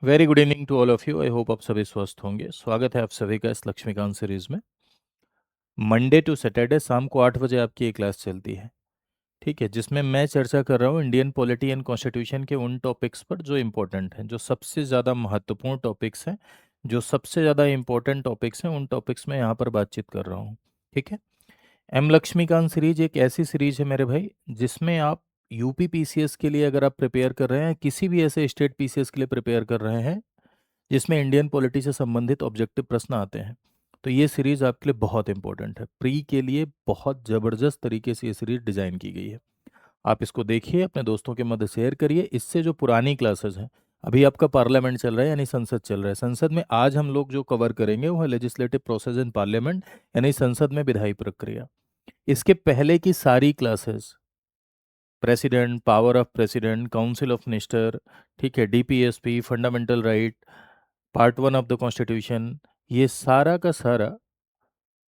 Very good evening to all of you. I hope आप सभी स्वस्थ होंगे। स्वागत है आप सभी का इस लक्ष्मीकांत सीरीज में। मंडे टू सैटरडे शाम को 8 बजे आपकी ये क्लास चलती है, ठीक है, जिसमें मैं चर्चा कर रहा हूँ इंडियन पॉलिटी एंड कॉन्स्टिट्यूशन के उन टॉपिक्स पर जो इम्पोर्टेंट हैं, जो सबसे ज़्यादा महत्वपूर्ण टॉपिक्स हैं, जो सबसे ज़्यादा इम्पोर्टेंट टॉपिक्स हैं, उन टॉपिक्स में यहाँ पर बातचीत कर रहा हूँ। ठीक है। एम लक्ष्मीकांत सीरीज एक ऐसी सीरीज है मेरे भाई, जिसमें आप यूपी पीसीएस के लिए अगर आप प्रिपेयर कर रहे हैं, किसी भी ऐसे स्टेट पीसीएस के लिए प्रिपेयर कर रहे हैं जिसमें इंडियन पॉलिटी से संबंधित ऑब्जेक्टिव प्रश्न आते हैं, तो ये सीरीज आपके लिए बहुत इंपॉर्टेंट है। प्री के लिए बहुत ज़बरदस्त तरीके से ये सीरीज डिज़ाइन की गई है। आप इसको देखिए, अपने दोस्तों के मध्य शेयर करिए। इससे जो पुरानी क्लासेस हैं, अभी आपका पार्लियामेंट चल रहा है यानी संसद चल रहा है, संसद में आज हम लोग जो कवर करेंगे वो है लेजिस्लेटिव प्रोसेस इन पार्लियामेंट, यानी संसद में विधायी प्रक्रिया। इसके पहले की सारी classes, president, power of president, council of minister, ठीक है, DPSP, fundamental right, part 1 of the constitution, ये सारा का सारा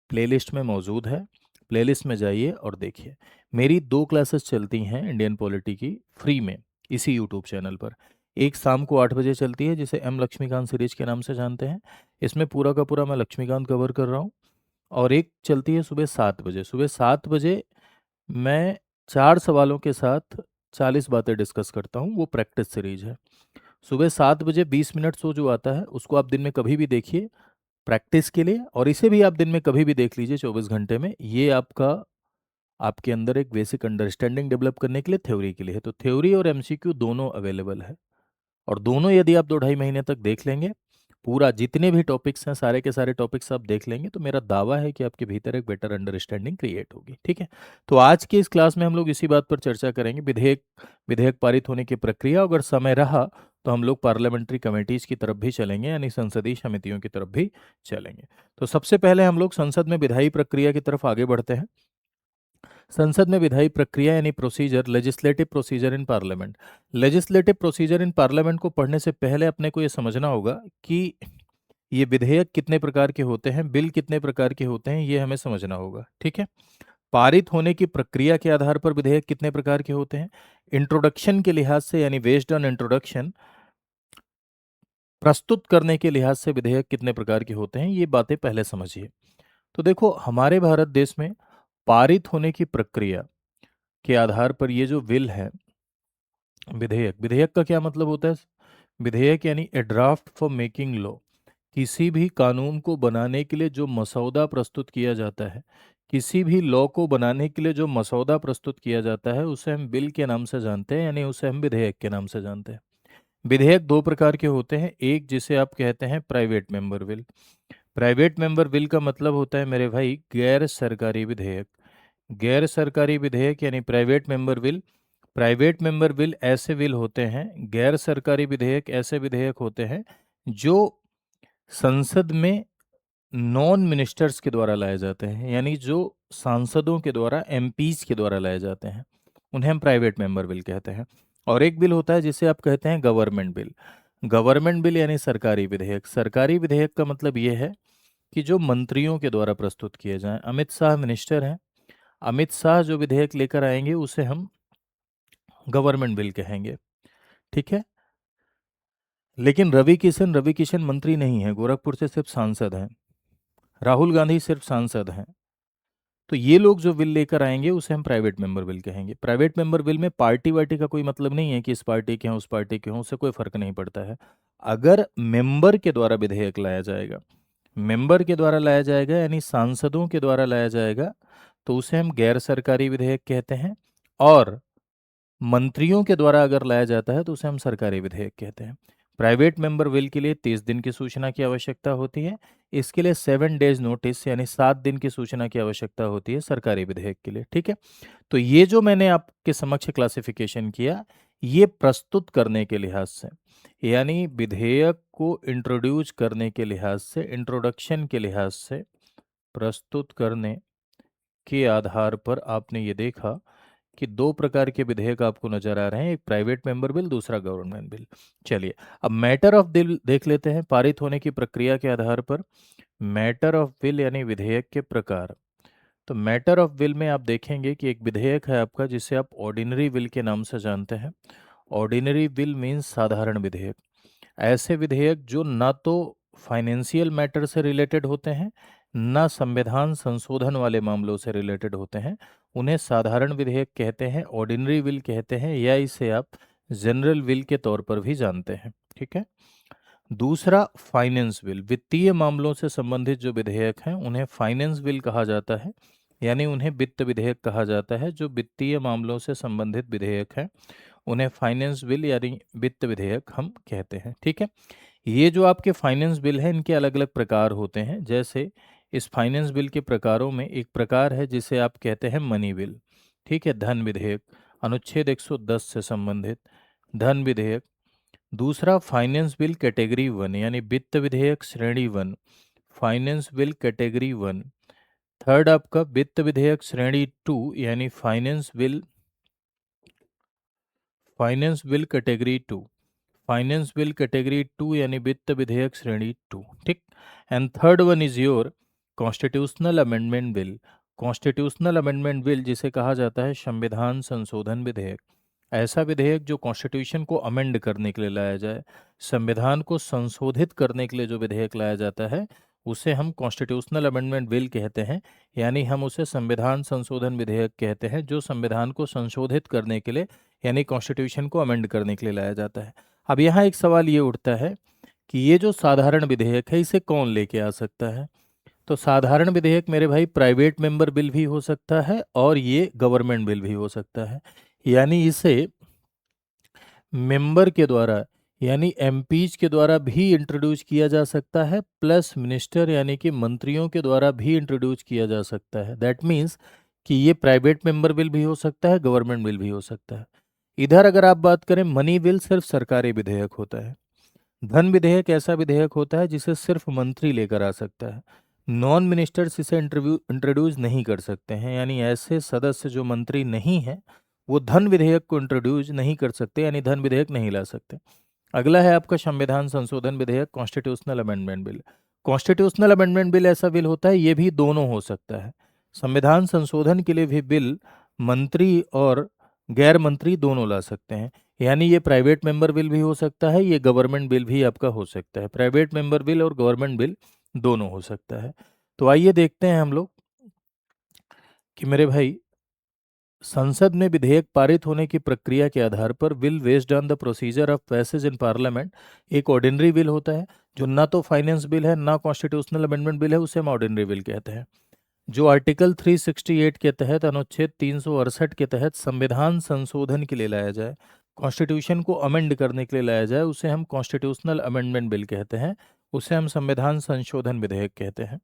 प्लेलिस्ट में मौजूद है। प्लेलिस्ट में जाइए और देखिए। मेरी 2 क्लासेस चलती हैं इंडियन पॉलिटी की फ्री में, इसी यूट्यूब चैनल पर। एक शाम को 8 बजे चलती है, जिसे एम लक्ष्मीकांत सीरीज के नाम से जानते हैं। इसमें पूरा का पूरा मैं लक्ष्मीकांत कवर कर रहा हूँ। और एक चलती है सुबह 7 बजे। सुबह 7 बजे मैं 4 सवालों के साथ 40 बातें डिस्कस करता हूँ, वो प्रैक्टिस सीरीज है। सुबह 7 बजे 20 मिनट शो जो आता है, उसको आप दिन में कभी भी देखिए प्रैक्टिस के लिए, और इसे भी आप दिन में कभी भी देख लीजिए 24 घंटे में। ये आपका, आपके अंदर एक बेसिक अंडरस्टैंडिंग डेवलप करने के लिए, थ्योरी के लिए है। तो थ्योरी और एमसीक्यू दोनों अवेलेबल है, और दोनों यदि आप 2 ढाई महीने तक देख लेंगे, पूरा जितने भी टॉपिक्स हैं सारे के सारे टॉपिक्स आप देख लेंगे, तो मेरा दावा है कि आपके भीतर एक बेटर अंडरस्टैंडिंग क्रिएट होगी। ठीक है। तो आज की इस क्लास में हम लोग इसी बात पर चर्चा करेंगे, विधेयक विधेयक पारित होने की प्रक्रिया। अगर समय रहा तो हम लोग पार्लियामेंट्री कमेटीज की तरफ भी चलेंगे, यानी संसदीय समितियों की तरफ भी चलेंगे। तो सबसे पहले हम लोग संसद में विधायी प्रक्रिया की तरफ आगे बढ़ते हैं। संसद में विधायी प्रक्रिया यानी procedure, legislative procedure in parliament. Legislative procedure in parliament को पढ़ने से पहले अपने को ये समझना होगा कि ये विधेयक कितने प्रकार के होते हैं, बिल कितने प्रकार के होते हैं, ये हमें समझना होगा। ठीक है। पारित होने की प्रक्रिया के आधार पर विधेयक कितने प्रकार के होते हैं, इंट्रोडक्शन के लिहाज से यानी बेस्ड ऑन इंट्रोडक्शन, प्रस्तुत करने के लिहाज से विधेयक कितने प्रकार के होते हैं, ये बातें पहले समझिए। तो देखो, हमारे भारत देश में पारित होने की प्रक्रिया के आधार पर ये जो बिल है, विधेयक, विधेयक का क्या मतलब होता है? विधेयक यानी ए ड्राफ्ट फॉर मेकिंग लॉ। किसी भी कानून को बनाने के लिए जो मसौदा प्रस्तुत किया जाता है, किसी भी लॉ को बनाने के लिए जो मसौदा प्रस्तुत किया जाता है, उसे हम बिल के नाम से जानते हैं, यानी उसे हम विधेयक के नाम से जानते हैं। विधेयक 2 प्रकार के होते हैं। एक जिसे आप कहते हैं private member bill. Private member bill का मतलब होता है मेरे भाई गैर सरकारी विधेयक। गैर सरकारी विधेयक यानी private member bill. Private member bill ऐसे बिल होते हैं, गैर सरकारी विधेयक ऐसे विधेयक होते हैं जो संसद में नॉन मिनिस्टर्स के द्वारा लाए जाते हैं, यानी जो सांसदों के द्वारा, एमपीज के द्वारा लाए जाते हैं, उन्हें हम प्राइवेट मेंबर बिल कहते हैं। और एक बिल होता है जिसे आप कहते हैं गवर्नमेंट बिल। गवर्नमेंट बिल यानी सरकारी विधेयक। सरकारी विधेयक का मतलब ये है कि जो मंत्रियों के द्वारा प्रस्तुत किए जाएं। अमित शाह मिनिस्टर हैं, अमित शाह जो विधेयक लेकर आएंगे उसे हम गवर्नमेंट बिल कहेंगे। ठीक है। लेकिन रवि किशन मंत्री नहीं है, गोरखपुर से सिर्फ सांसद हैं। राहुल गांधी सिर्फ सांसद हैं। तो ये लोग जो बिल लेकर आएंगे उसे हम प्राइवेट मेंबर बिल कहेंगे। प्राइवेट मेंबर बिल में पार्टी वार्टी का कोई मतलब नहीं है कि इस पार्टी के हों उस पार्टी के हों, उससे कोई फर्क नहीं पड़ता है। अगर मेंबर के द्वारा विधेयक लाया जाएगा, मेंबर के द्वारा लाया जाएगा यानी सांसदों के द्वारा लाया जाएगा, तो उसे हम गैर सरकारी विधेयक कहते हैं। और मंत्रियों के द्वारा अगर लाया जाता है तो उसे हम सरकारी विधेयक कहते हैं। प्राइवेट मेंबर बिल के लिए 30 दिन की सूचना की आवश्यकता होती है। इसके लिए 7 डेज नोटिस यानी 7 दिन की सूचना की आवश्यकता होती है सरकारी विधेयक के लिए। ठीक है। तो ये जो मैंने आपके समक्ष क्लासिफिकेशन किया, ये प्रस्तुत करने के लिहाज से, यानी विधेयक को इंट्रोड्यूस करने के लिहाज से, इंट्रोडक्शन के लिहाज से, प्रस्तुत करने के आधार पर आपने ये देखा कि 2 प्रकार के विधेयक आपको नजर आ रहे हैं, एक प्राइवेट मेंबर बिल, दूसरा गवर्नमेंट बिल। चलिए, अब मैटर ऑफ बिल देख लेते हैं। पारित होने की प्रक्रिया के आधार पर मैटर ऑफ बिल यानी विधेयक के प्रकार। तो मैटर ऑफ बिल में आप देखेंगे कि एक विधेयक है आपका जिसे आप ऑर्डिनरी बिल के नाम से जानते हैं। ऑर्डिनरी बिल मीन्स साधारण विधेयक। ऐसे विधेयक जो ना तो फाइनेंशियल मैटर से रिलेटेड होते हैं, ना संविधान संशोधन वाले मामलों से रिलेटेड होते हैं, उन्हें साधारण विधेयक कहते हैं, ऑर्डिनरी बिल कहते हैं, या इसे आप जनरल बिल के तौर पर भी जानते हैं। ठीक है। दूसरा, फाइनेंस बिल, वित्तीय मामलों से संबंधित जो विधेयक हैं उन्हें फाइनेंस बिल कहा जाता है, यानी उन्हें वित्त विधेयक कहा जाता है। जो वित्तीय मामलों से संबंधित विधेयक हैं उन्हें फाइनेंस बिल यानी वित्त विधेयक हम कहते हैं। ठीक है। ये जो आपके फाइनेंस बिल हैं इनके अलग अलग प्रकार होते हैं। जैसे इस फाइनेंस बिल के प्रकारों में एक प्रकार है जिसे आप कहते हैं मनी बिल। ठीक है, धन विधेयक, अनुच्छेद 110 से संबंधित धन विधेयक। दूसरा, फाइनेंस बिल कैटेगरी वन यानी वित्त विधेयक श्रेणी one, finance bill category one. Third आपका वित्त विधेयक श्रेणी टू यानी finance bill category to, finance bill category to यानी वित्त विधेयक श्रेणी टू। ठीक। And third one is your constitutional amendment bill. Constitutional amendment bill जिसे कहा जाता है संविधान संशोधन विधेयक। ऐसा विधेयक जो कॉन्स्टिट्यूशन को अमेंड करने के लिए लाया जाए, संविधान को संशोधित करने के लिए जो विधेयक लाया जाता है उसे हम कॉन्स्टिट्यूशनल अमेंडमेंट बिल कहते हैं, यानी हम उसे संविधान संशोधन विधेयक कहते हैं, जो संविधान को संशोधित करने के लिए यानी कॉन्स्टिट्यूशन को अमेंड करने के लिए लाया जाता है। अब यहाँ एक सवाल ये उठता है कि ये जो साधारण विधेयक है इसे कौन लेके आ सकता है? तो साधारण विधेयक मेरे भाई प्राइवेट मेंबर बिल भी हो सकता है और ये गवर्नमेंट बिल भी हो सकता है। यानी इसे मेंबर के द्वारा यानी एमपीज के द्वारा भी इंट्रोड्यूस किया जा सकता है, प्लस मिनिस्टर यानी कि मंत्रियों के द्वारा भी इंट्रोड्यूस किया जा सकता है। दैट मीन्स कि ये प्राइवेट मेंबर बिल भी हो सकता है, गवर्नमेंट बिल भी हो सकता है। इधर अगर आप बात करें, मनी बिल सिर्फ सरकारी विधेयक होता है। धन विधेयक ऐसा विधेयक होता है जिसे सिर्फ मंत्री लेकर आ सकता है। नॉन मिनिस्टर्स इसे इंट्रोड्यूस नहीं कर सकते हैं, यानी ऐसे सदस्य जो मंत्री नहीं हैं वो धन विधेयक को इंट्रोड्यूस नहीं कर सकते, यानी धन विधेयक नहीं ला सकते। अगला है आपका संविधान संशोधन विधेयक, constitutional amendment bill. Constitutional amendment bill ऐसा बिल होता है, ये भी दोनों हो सकता है। संविधान संशोधन के लिए भी बिल मंत्री और गैर मंत्री दोनों ला सकते हैं, यानी ये प्राइवेट मेंबर बिल भी हो सकता है, ये गवर्नमेंट बिल भी आपका हो सकता है। प्राइवेट मेंबर बिल और गवर्नमेंट बिल दोनों हो सकता है। तो आइए देखते हैं हम लोग कि मेरे भाई संसद में विधेयक पारित होने की प्रक्रिया के आधार पर bill based on the procedure of passage in parliament एक ऑर्डिनरी बिल होता है, जो ना तो फाइनेंस बिल है ना कॉन्स्टिट्यूशनल अमेंडमेंट बिल है, उसे हम ऑर्डिनरी बिल कहते हैं। जो आर्टिकल 368 के तहत, अनुच्छेद 368 के तहत संविधान संशोधन के लिए लाया जाए, कॉन्स्टिट्यूशन को अमेंड करने के लिए लाया जाए, उसे हम कॉन्स्टिट्यूशनल अमेंडमेंट बिल कहते हैं, उसे हम संविधान संशोधन विधेयक कहते हैं।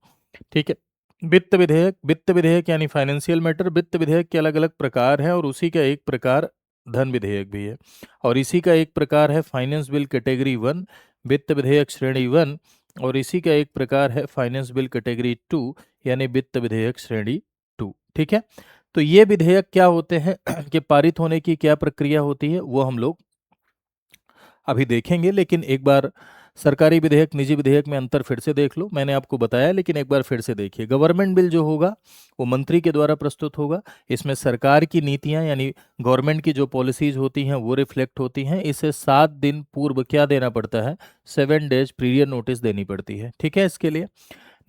ठीक है। वित्त विधेयक यानी फाइनेंशियल मैटर, वित्त विधेयक के अलग अलग प्रकार हैं और उसी का एक प्रकार धन विधेयक भी है, और इसी का एक प्रकार है फाइनेंस बिल कैटेगरी वन, वित्त विधेयक श्रेणी वन, और इसी का एक प्रकार है फाइनेंस बिल कैटेगरी टू यानी वित्त विधेयक श्रेणी टू। ठीक है। तो ये विधेयक क्या होते हैं कि पारित होने की क्या प्रक्रिया होती है वो हम लोग अभी देखेंगे, लेकिन एक बार सरकारी विधेयक निजी विधेयक में अंतर फिर से देख लो। मैंने आपको बताया, लेकिन एक बार फिर से देखिए। गवर्नमेंट बिल जो होगा वो मंत्री के द्वारा प्रस्तुत होगा। इसमें सरकार की नीतियां यानी गवर्नमेंट की जो पॉलिसीज होती हैं वो रिफ्लेक्ट होती हैं। इसे 7 दिन पूर्व क्या देना पड़ता है, 7 डेज प्रीवियर नोटिस देनी पड़ती है। ठीक है। इसके लिए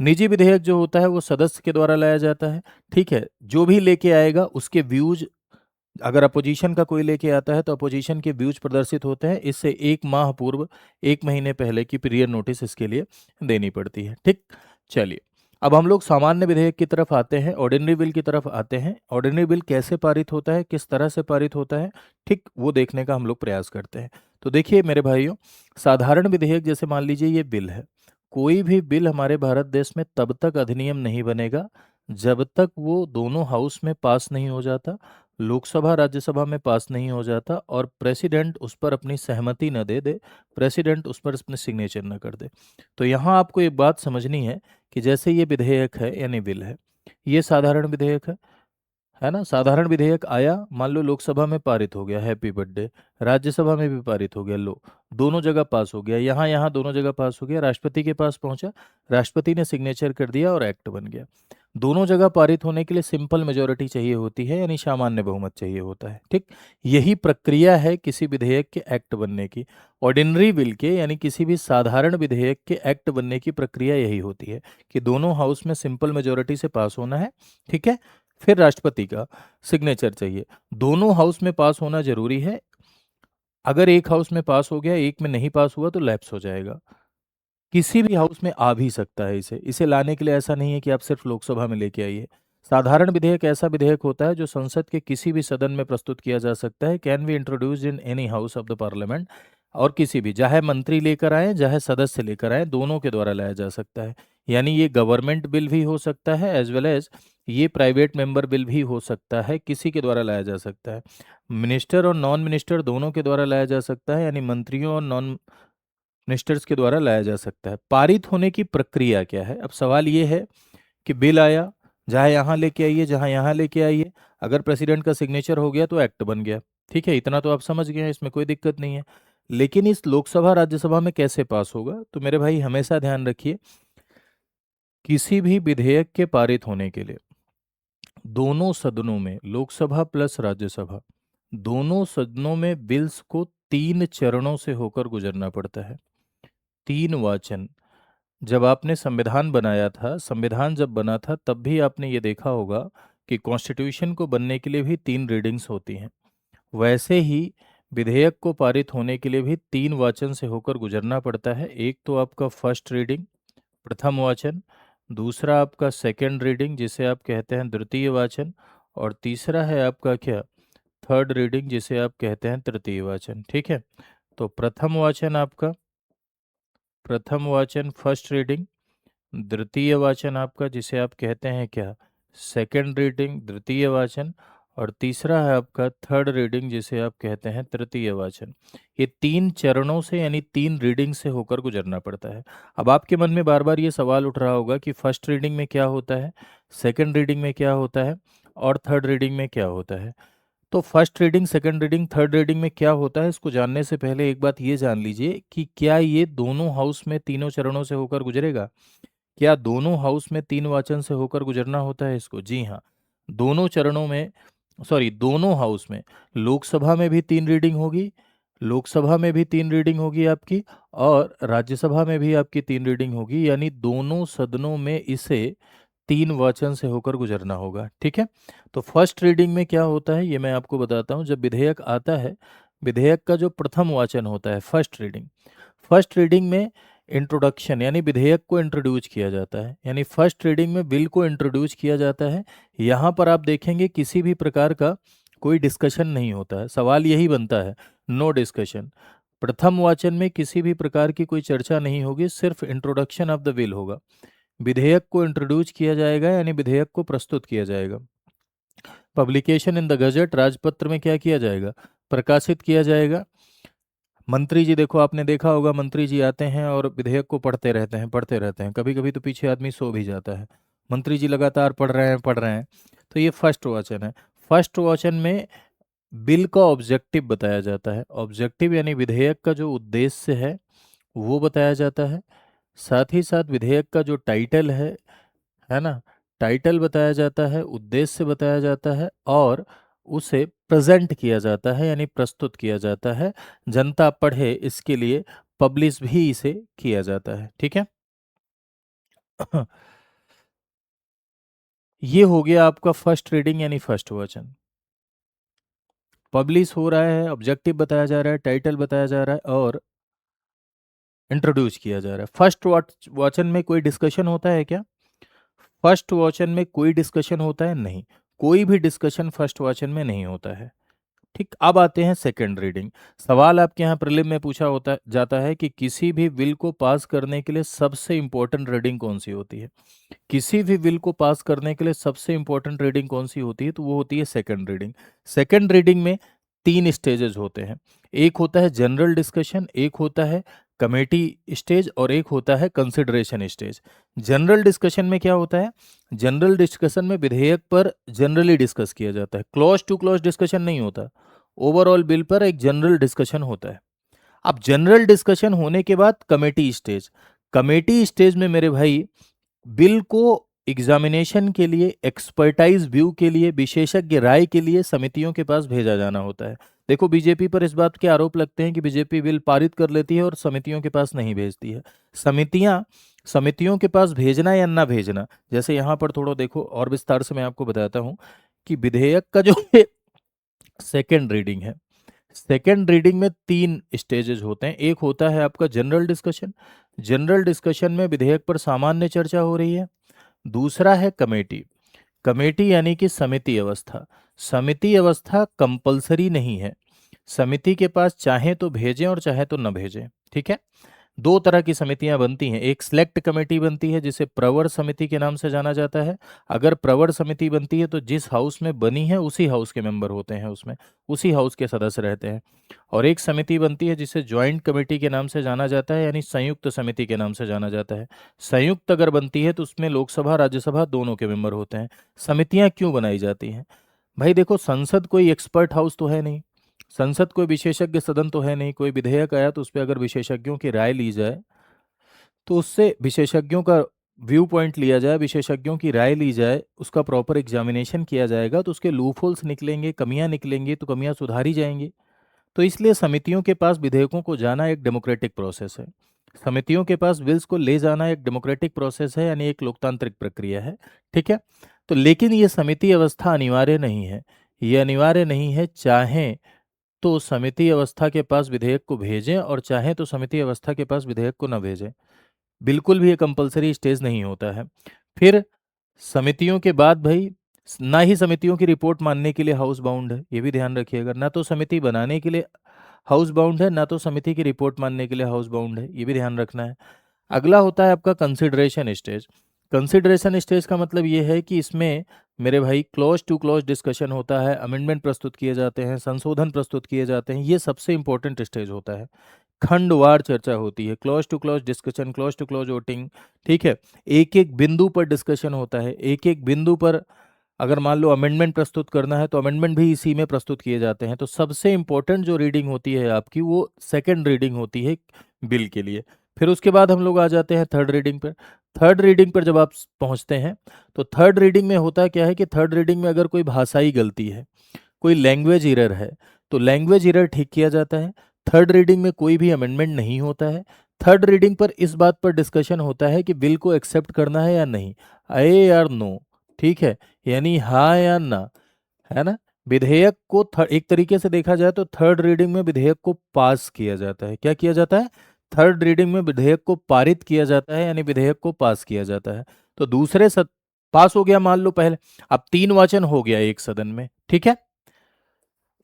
निजी विधेयक जो होता है वो सदस्य के द्वारा लाया जाता है। ठीक है। जो भी लेके आएगा उसके व्यूज, अगर अपोजिशन का कोई लेके आता है तो अपोजिशन के व्यूज प्रदर्शित होते हैं। इससे 1 माह पूर्व, 1 महीने पहले की पीरियड नोटिस इसके लिए देनी पड़ती है। ठीक। चलिए, अब हम लोग सामान्य विधेयक की तरफ आते हैं, ऑर्डिनरी बिल की तरफ आते हैं। ऑर्डिनरी बिल कैसे पारित होता है, किस तरह से पारित होता है, ठीक वो देखने का हम लोग प्रयास करते हैं। तो देखिए मेरे भाइयों, साधारण विधेयक जैसे मान लीजिए ये बिल है। कोई भी बिल हमारे भारत देश में तब तक अधिनियम नहीं बनेगा जब तक वो दोनों हाउस में पास नहीं हो जाता, लोकसभा राज्यसभा में पास नहीं हो जाता, और प्रेसिडेंट उस पर अपनी सहमति न दे दे, प्रेसिडेंट उस पर अपने सिग्नेचर न कर दे। तो यहाँ आपको एक बात समझनी है कि जैसे ये विधेयक है यानी बिल है, ये साधारण विधेयक है ना। साधारण विधेयक आया, मान लो लोकसभा में पारित हो गया, हैप्पी बर्थडे, राज्यसभा में भी पारित हो गया, लो दोनों जगह पास हो गया, यहाँ यहाँ दोनों जगह पास हो गया, राष्ट्रपति के पास पहुंचा, राष्ट्रपति ने सिग्नेचर कर दिया और एक्ट बन गया। दोनों जगह पारित होने के लिए सिंपल मेजोरिटी चाहिए होती है, यानी सामान्य बहुमत चाहिए होता है। ठीक, यही प्रक्रिया है किसी विधेयक के एक्ट बनने की। ऑर्डिनरी बिल के यानी किसी भी साधारण विधेयक के एक्ट बनने की प्रक्रिया यही होती है कि दोनों हाउस में सिंपल मेजोरिटी से पास होना है। ठीक है, फिर राष्ट्रपति का सिग्नेचर चाहिए। दोनों हाउस में पास होना जरूरी है। अगर एक हाउस में पास हो गया, एक में नहीं पास हुआ, तो लैप्स हो जाएगा। किसी भी हाउस में आ भी सकता है। इसे इसे लाने के लिए ऐसा नहीं है कि आप सिर्फ लोकसभा में लेके आइए। साधारण विधेयक ऐसा विधेयक होता है जो संसद के किसी भी सदन में प्रस्तुत किया जा सकता है, can be introduced in any house of the parliament, और किसी भी, चाहे मंत्री लेकर आए चाहे सदस्य लेकर आए, दोनों के द्वारा लाया जा सकता है। यानी ये गवर्नमेंट बिल भी हो सकता है एज वेल एज ये प्राइवेट मेंबर बिल भी हो सकता है, किसी के द्वारा लाया जा सकता है। मिनिस्टर और नॉन मिनिस्टर दोनों के द्वारा लाया जा सकता है, यानी मंत्रियों और नॉन मिनिस्टर्स के द्वारा लाया जा सकता है। पारित होने की प्रक्रिया क्या है? अब सवाल ये है कि बिल आया, जहाँ यहाँ लेके आइए, जहाँ यहाँ लेके आइए, अगर प्रेसिडेंट का सिग्नेचर हो गया तो एक्ट बन गया। ठीक है, इतना तो आप समझ गए हैं, इसमें कोई दिक्कत नहीं है। लेकिन इस लोकसभा राज्यसभा में कैसे पास होगा? तो मेरे भाई हमेशा ध्यान रखिए, किसी भी विधेयक के पारित होने के लिए दोनों सदनों में, लोकसभा प्लस राज्यसभा, दोनों सदनों में बिल्स को 3 चरणों से होकर गुजरना पड़ता है। 3 वाचन। जब आपने संविधान बनाया था, संविधान जब बना था, तब भी आपने ये देखा होगा कि कॉन्स्टिट्यूशन को बनने के लिए भी 3 रीडिंग्स होती हैं। वैसे ही विधेयक को पारित होने के लिए भी 3 वाचन से होकर गुजरना पड़ता है। एक तो आपका फर्स्ट रीडिंग, प्रथम वाचन, दूसरा आपका सेकंड रीडिंग जिसे आप कहते हैं द्वितीय वाचन, और तीसरा है आपका क्या, थर्ड रीडिंग जिसे आप कहते हैं तृतीय वाचन। ठीक है, तो प्रथम वाचन फर्स्ट रीडिंग, द्वितीय वाचन आपका जिसे आप कहते हैं क्या, सेकंड रीडिंग द्वितीय वाचन, और तीसरा है आपका थर्ड रीडिंग जिसे आप कहते हैं तृतीय वाचन। ये 3 चरणों से यानी 3 रीडिंग से होकर गुजरना पड़ता है। अब आपके मन में बार बार ये सवाल उठ रहा होगा कि फर्स्ट रीडिंग में क्या होता है, सेकंड रीडिंग में क्या होता है, और थर्ड रीडिंग में क्या होता है। तो first reading, second reading, third reading में क्या होता है, इसको जानने से पहले एक बात ये जान लीजिए कि क्या ये दोनों हाउस में तीनों चरणों से होकर गुजरेगा। क्या दोनों हाउस में 3 वाचन से होकर गुजरना होता है इसको? जी हाँ, दोनों चरणों में, सॉरी दोनों हाउस में, लोकसभा में भी 3 रीडिंग होगी, लोकसभा में भी 3 रीडिंग होगी आपकी, और राज्यसभा में भी आपकी 3 रीडिंग होगी, यानी दोनों सदनों में इसे 3 वाचन से होकर गुजरना होगा। ठीक है, तो फर्स्ट रीडिंग में क्या होता है ये मैं आपको बताता हूँ। जब विधेयक आता है, विधेयक का जो प्रथम वाचन होता है, फर्स्ट रीडिंग में इंट्रोडक्शन यानी विधेयक को इंट्रोड्यूस किया जाता है, यानी फर्स्ट रीडिंग में बिल को इंट्रोड्यूस किया जाता है। यहाँ पर आप देखेंगे किसी भी प्रकार का कोई डिस्कशन नहीं होता है। सवाल यही बनता है, नो डिस्कशन। प्रथम वाचन में किसी भी प्रकार की कोई चर्चा नहीं होगी, सिर्फ इंट्रोडक्शन ऑफ द बिल होगा। विधेयक को इंट्रोड्यूस किया जाएगा यानी विधेयक को प्रस्तुत किया जाएगा। पब्लिकेशन इन द गजट, राजपत्र में क्या किया जाएगा, प्रकाशित किया जाएगा। मंत्री जी, देखो आपने देखा होगा, मंत्री जी आते हैं और विधेयक को पढ़ते रहते हैं, कभी कभी तो पीछे आदमी सो भी जाता है। मंत्री जी लगातार पढ़ रहे हैं। तो ये फर्स्ट वाचन है। फर्स्ट वाचन में बिल का ऑब्जेक्टिव बताया जाता है। ऑब्जेक्टिव यानी विधेयक का जो उद्देश्य है वो बताया जाता है। साथ ही साथ विधेयक का जो टाइटल है ना, टाइटल बताया जाता है, उद्देश्य बताया जाता है, और उसे प्रेजेंट किया जाता है यानी प्रस्तुत किया जाता है। जनता पढ़े इसके लिए पब्लिश भी इसे किया जाता है। ठीक है ये हो गया आपका फर्स्ट रीडिंग यानी फर्स्ट वचन। पब्लिश हो रहा है, ऑब्जेक्टिव बताया जा रहा है, टाइटल बताया जा रहा है, और इंट्रोड्यूस किया जा रहा है। फर्स्ट वचन में कोई डिस्कशन होता है क्या? फर्स्ट वचन में कोई डिस्कशन होता है? नहीं, कोई भी डिस्कशन फर्स्ट वचन में नहीं होता है। ठीक, अब आते हैं सेकंड रीडिंग। सवाल आपके यहाँ प्रीलिम में पूछा होता जाता है कि किसी भी बिल को पास करने के लिए सबसे इंपॉर्टेंट रीडिंग कौन सी होती है। किसी भी बिल को पास करने के लिए सबसे इंपॉर्टेंट रीडिंग कौन सी होती है? तो वो होती है सेकंड रीडिंग। सेकंड रीडिंग में 3 स्टेजेस होते हैं। एक होता है जनरल डिस्कशन, एक होता है कमेटी स्टेज, और एक होता है कंसिडरेशन स्टेज। जनरल डिस्कशन में क्या होता है? जनरल डिस्कशन में विधेयक पर जनरली डिस्कस किया जाता है, क्लॉज टू क्लॉज डिस्कशन नहीं होता। ओवरऑल बिल पर एक जनरल डिस्कशन होता है। अब जनरल डिस्कशन होने के बाद कमेटी स्टेज में मेरे भाई बिल को एग्जामिनेशन के लिए, एक्सपर्टाइज व्यू के लिए, विशेषज्ञ राय के लिए समितियों के पास भेजा जाना होता है। देखो बीजेपी पर इस बात के आरोप लगते हैं कि बीजेपी बिल पारित कर लेती है और समितियों के पास नहीं भेजती है। समितियां, समितियों के पास भेजना या ना भेजना, जैसे यहाँ पर थोड़ा देखो और विस्तार से मैं आपको बताता हूँ कि विधेयक का जो सेकेंड रीडिंग है, सेकेंड रीडिंग में 3 स्टेजेस होते हैं। एक होता है आपका जनरल डिस्कशन, जनरल डिस्कशन में विधेयक पर सामान्य चर्चा हो रही है। दूसरा है कमेटी, कमेटी यानी कि समिति अवस्था। समिति अवस्था कंपलसरी नहीं है, समिति के पास चाहे तो भेजें और चाहे तो न भेजें, ठीक है। दो तरह की समितियां बनती हैं, एक सिलेक्ट कमेटी बनती है जिसे प्रवर समिति के नाम से जाना जाता है। अगर प्रवर समिति बनती है तो जिस हाउस में बनी है उसी हाउस के मेंबर होते हैं, उसमें उसी हाउस के सदस्य रहते हैं। और एक समिति बनती है जिसे ज्वाइंट कमेटी के नाम से जाना जाता है, यानी संयुक्त समिति के नाम से जाना जाता है। संयुक्त अगर बनती है तो उसमें लोकसभा राज्यसभा दोनों के मेंबर होते हैं। समितियां क्यों बनाई जाती हैं? भाई देखो, संसद कोई एक्सपर्ट हाउस तो है नहीं, संसद कोई विशेषज्ञ सदन तो है नहीं। कोई विधेयक आया तो उस पर अगर विशेषज्ञों की राय ली जाए, तो उससे विशेषज्ञों का व्यू पॉइंट लिया जाए, विशेषज्ञों की राय ली जाए, उसका प्रॉपर एग्जामिनेशन किया जाएगा, तो उसके लूपहोल्स निकलेंगे, कमियां निकलेंगी, तो कमियां सुधारी जाएंगी। तो इसलिए समितियों के पास विधेयकों को जाना एक डेमोक्रेटिक प्रोसेस है, समितियों के पास बिल्स को ले जाना एक डेमोक्रेटिक प्रोसेस है, यानी एक लोकतांत्रिक प्रक्रिया है, ठीक है। तो लेकिन ये समिति अवस्था अनिवार्य नहीं है, ये अनिवार्य नहीं है। चाहे तो समिति अवस्था के पास विधेयक को भेजें और चाहे तो समिति अवस्था के पास विधेयक को न भेजें, बिल्कुल भी ये कंपलसरी स्टेज नहीं होता है। फिर समितियों के बाद भाई, ना ही समितियों की रिपोर्ट मानने के लिए हाउस बाउंड है, ये भी ध्यान रखिएगा। ना तो समिति बनाने के लिए हाउस बाउंड है, ना तो समिति की रिपोर्ट मानने के लिए हाउस बाउंड है, ये भी ध्यान रखना है। अगला होता है आपका कंसिडरेशन स्टेज। कंसिडरेशन स्टेज का मतलब ये है कि इसमें मेरे भाई क्लॉज टू क्लॉज डिस्कशन होता है, अमेंडमेंट प्रस्तुत किए जाते हैं, संशोधन प्रस्तुत किए जाते हैं। ये सबसे इंपॉर्टेंट स्टेज होता है, खंडवार चर्चा होती है, clause two clause discussion, clause two clause voting, ठीक है। एक एक बिंदु पर डिस्कशन होता है, एक एक बिंदु पर अगर मान लो अमेंडमेंट प्रस्तुत करना है तो अमेंडमेंट भी इसी में प्रस्तुत किए जाते हैं। तो सबसे इंपॉर्टेंट जो रीडिंग होती है आपकी, वो सेकंड रीडिंग होती है बिल के लिए। फिर उसके बाद हम लोग आ जाते हैं थर्ड रीडिंग पर। थर्ड रीडिंग पर जब आप पहुंचते हैं तो थर्ड रीडिंग में होता क्या है कि थर्ड रीडिंग में अगर कोई भाषाई गलती है, कोई लैंग्वेज एरर है, तो लैंग्वेज एरर ठीक किया जाता है। थर्ड रीडिंग में कोई भी अमेंडमेंट नहीं होता है। थर्ड रीडिंग पर इस बात पर डिस्कशन होता है कि बिल को एक्सेप्ट करना है या नहीं, ए या नो, ठीक है, यानी हाँ या ना, है ना। विधेयक को एक तरीके से देखा जाए तो थर्ड रीडिंग में विधेयक को पास किया जाता है। क्या किया जाता है? थर्ड रीडिंग में विधेयक को पारित किया जाता है, यानी विधेयक को पास किया जाता है। तो पास हो गया मान लो पहले, अब 3 वाचन हो गया एक सदन में, ठीक है।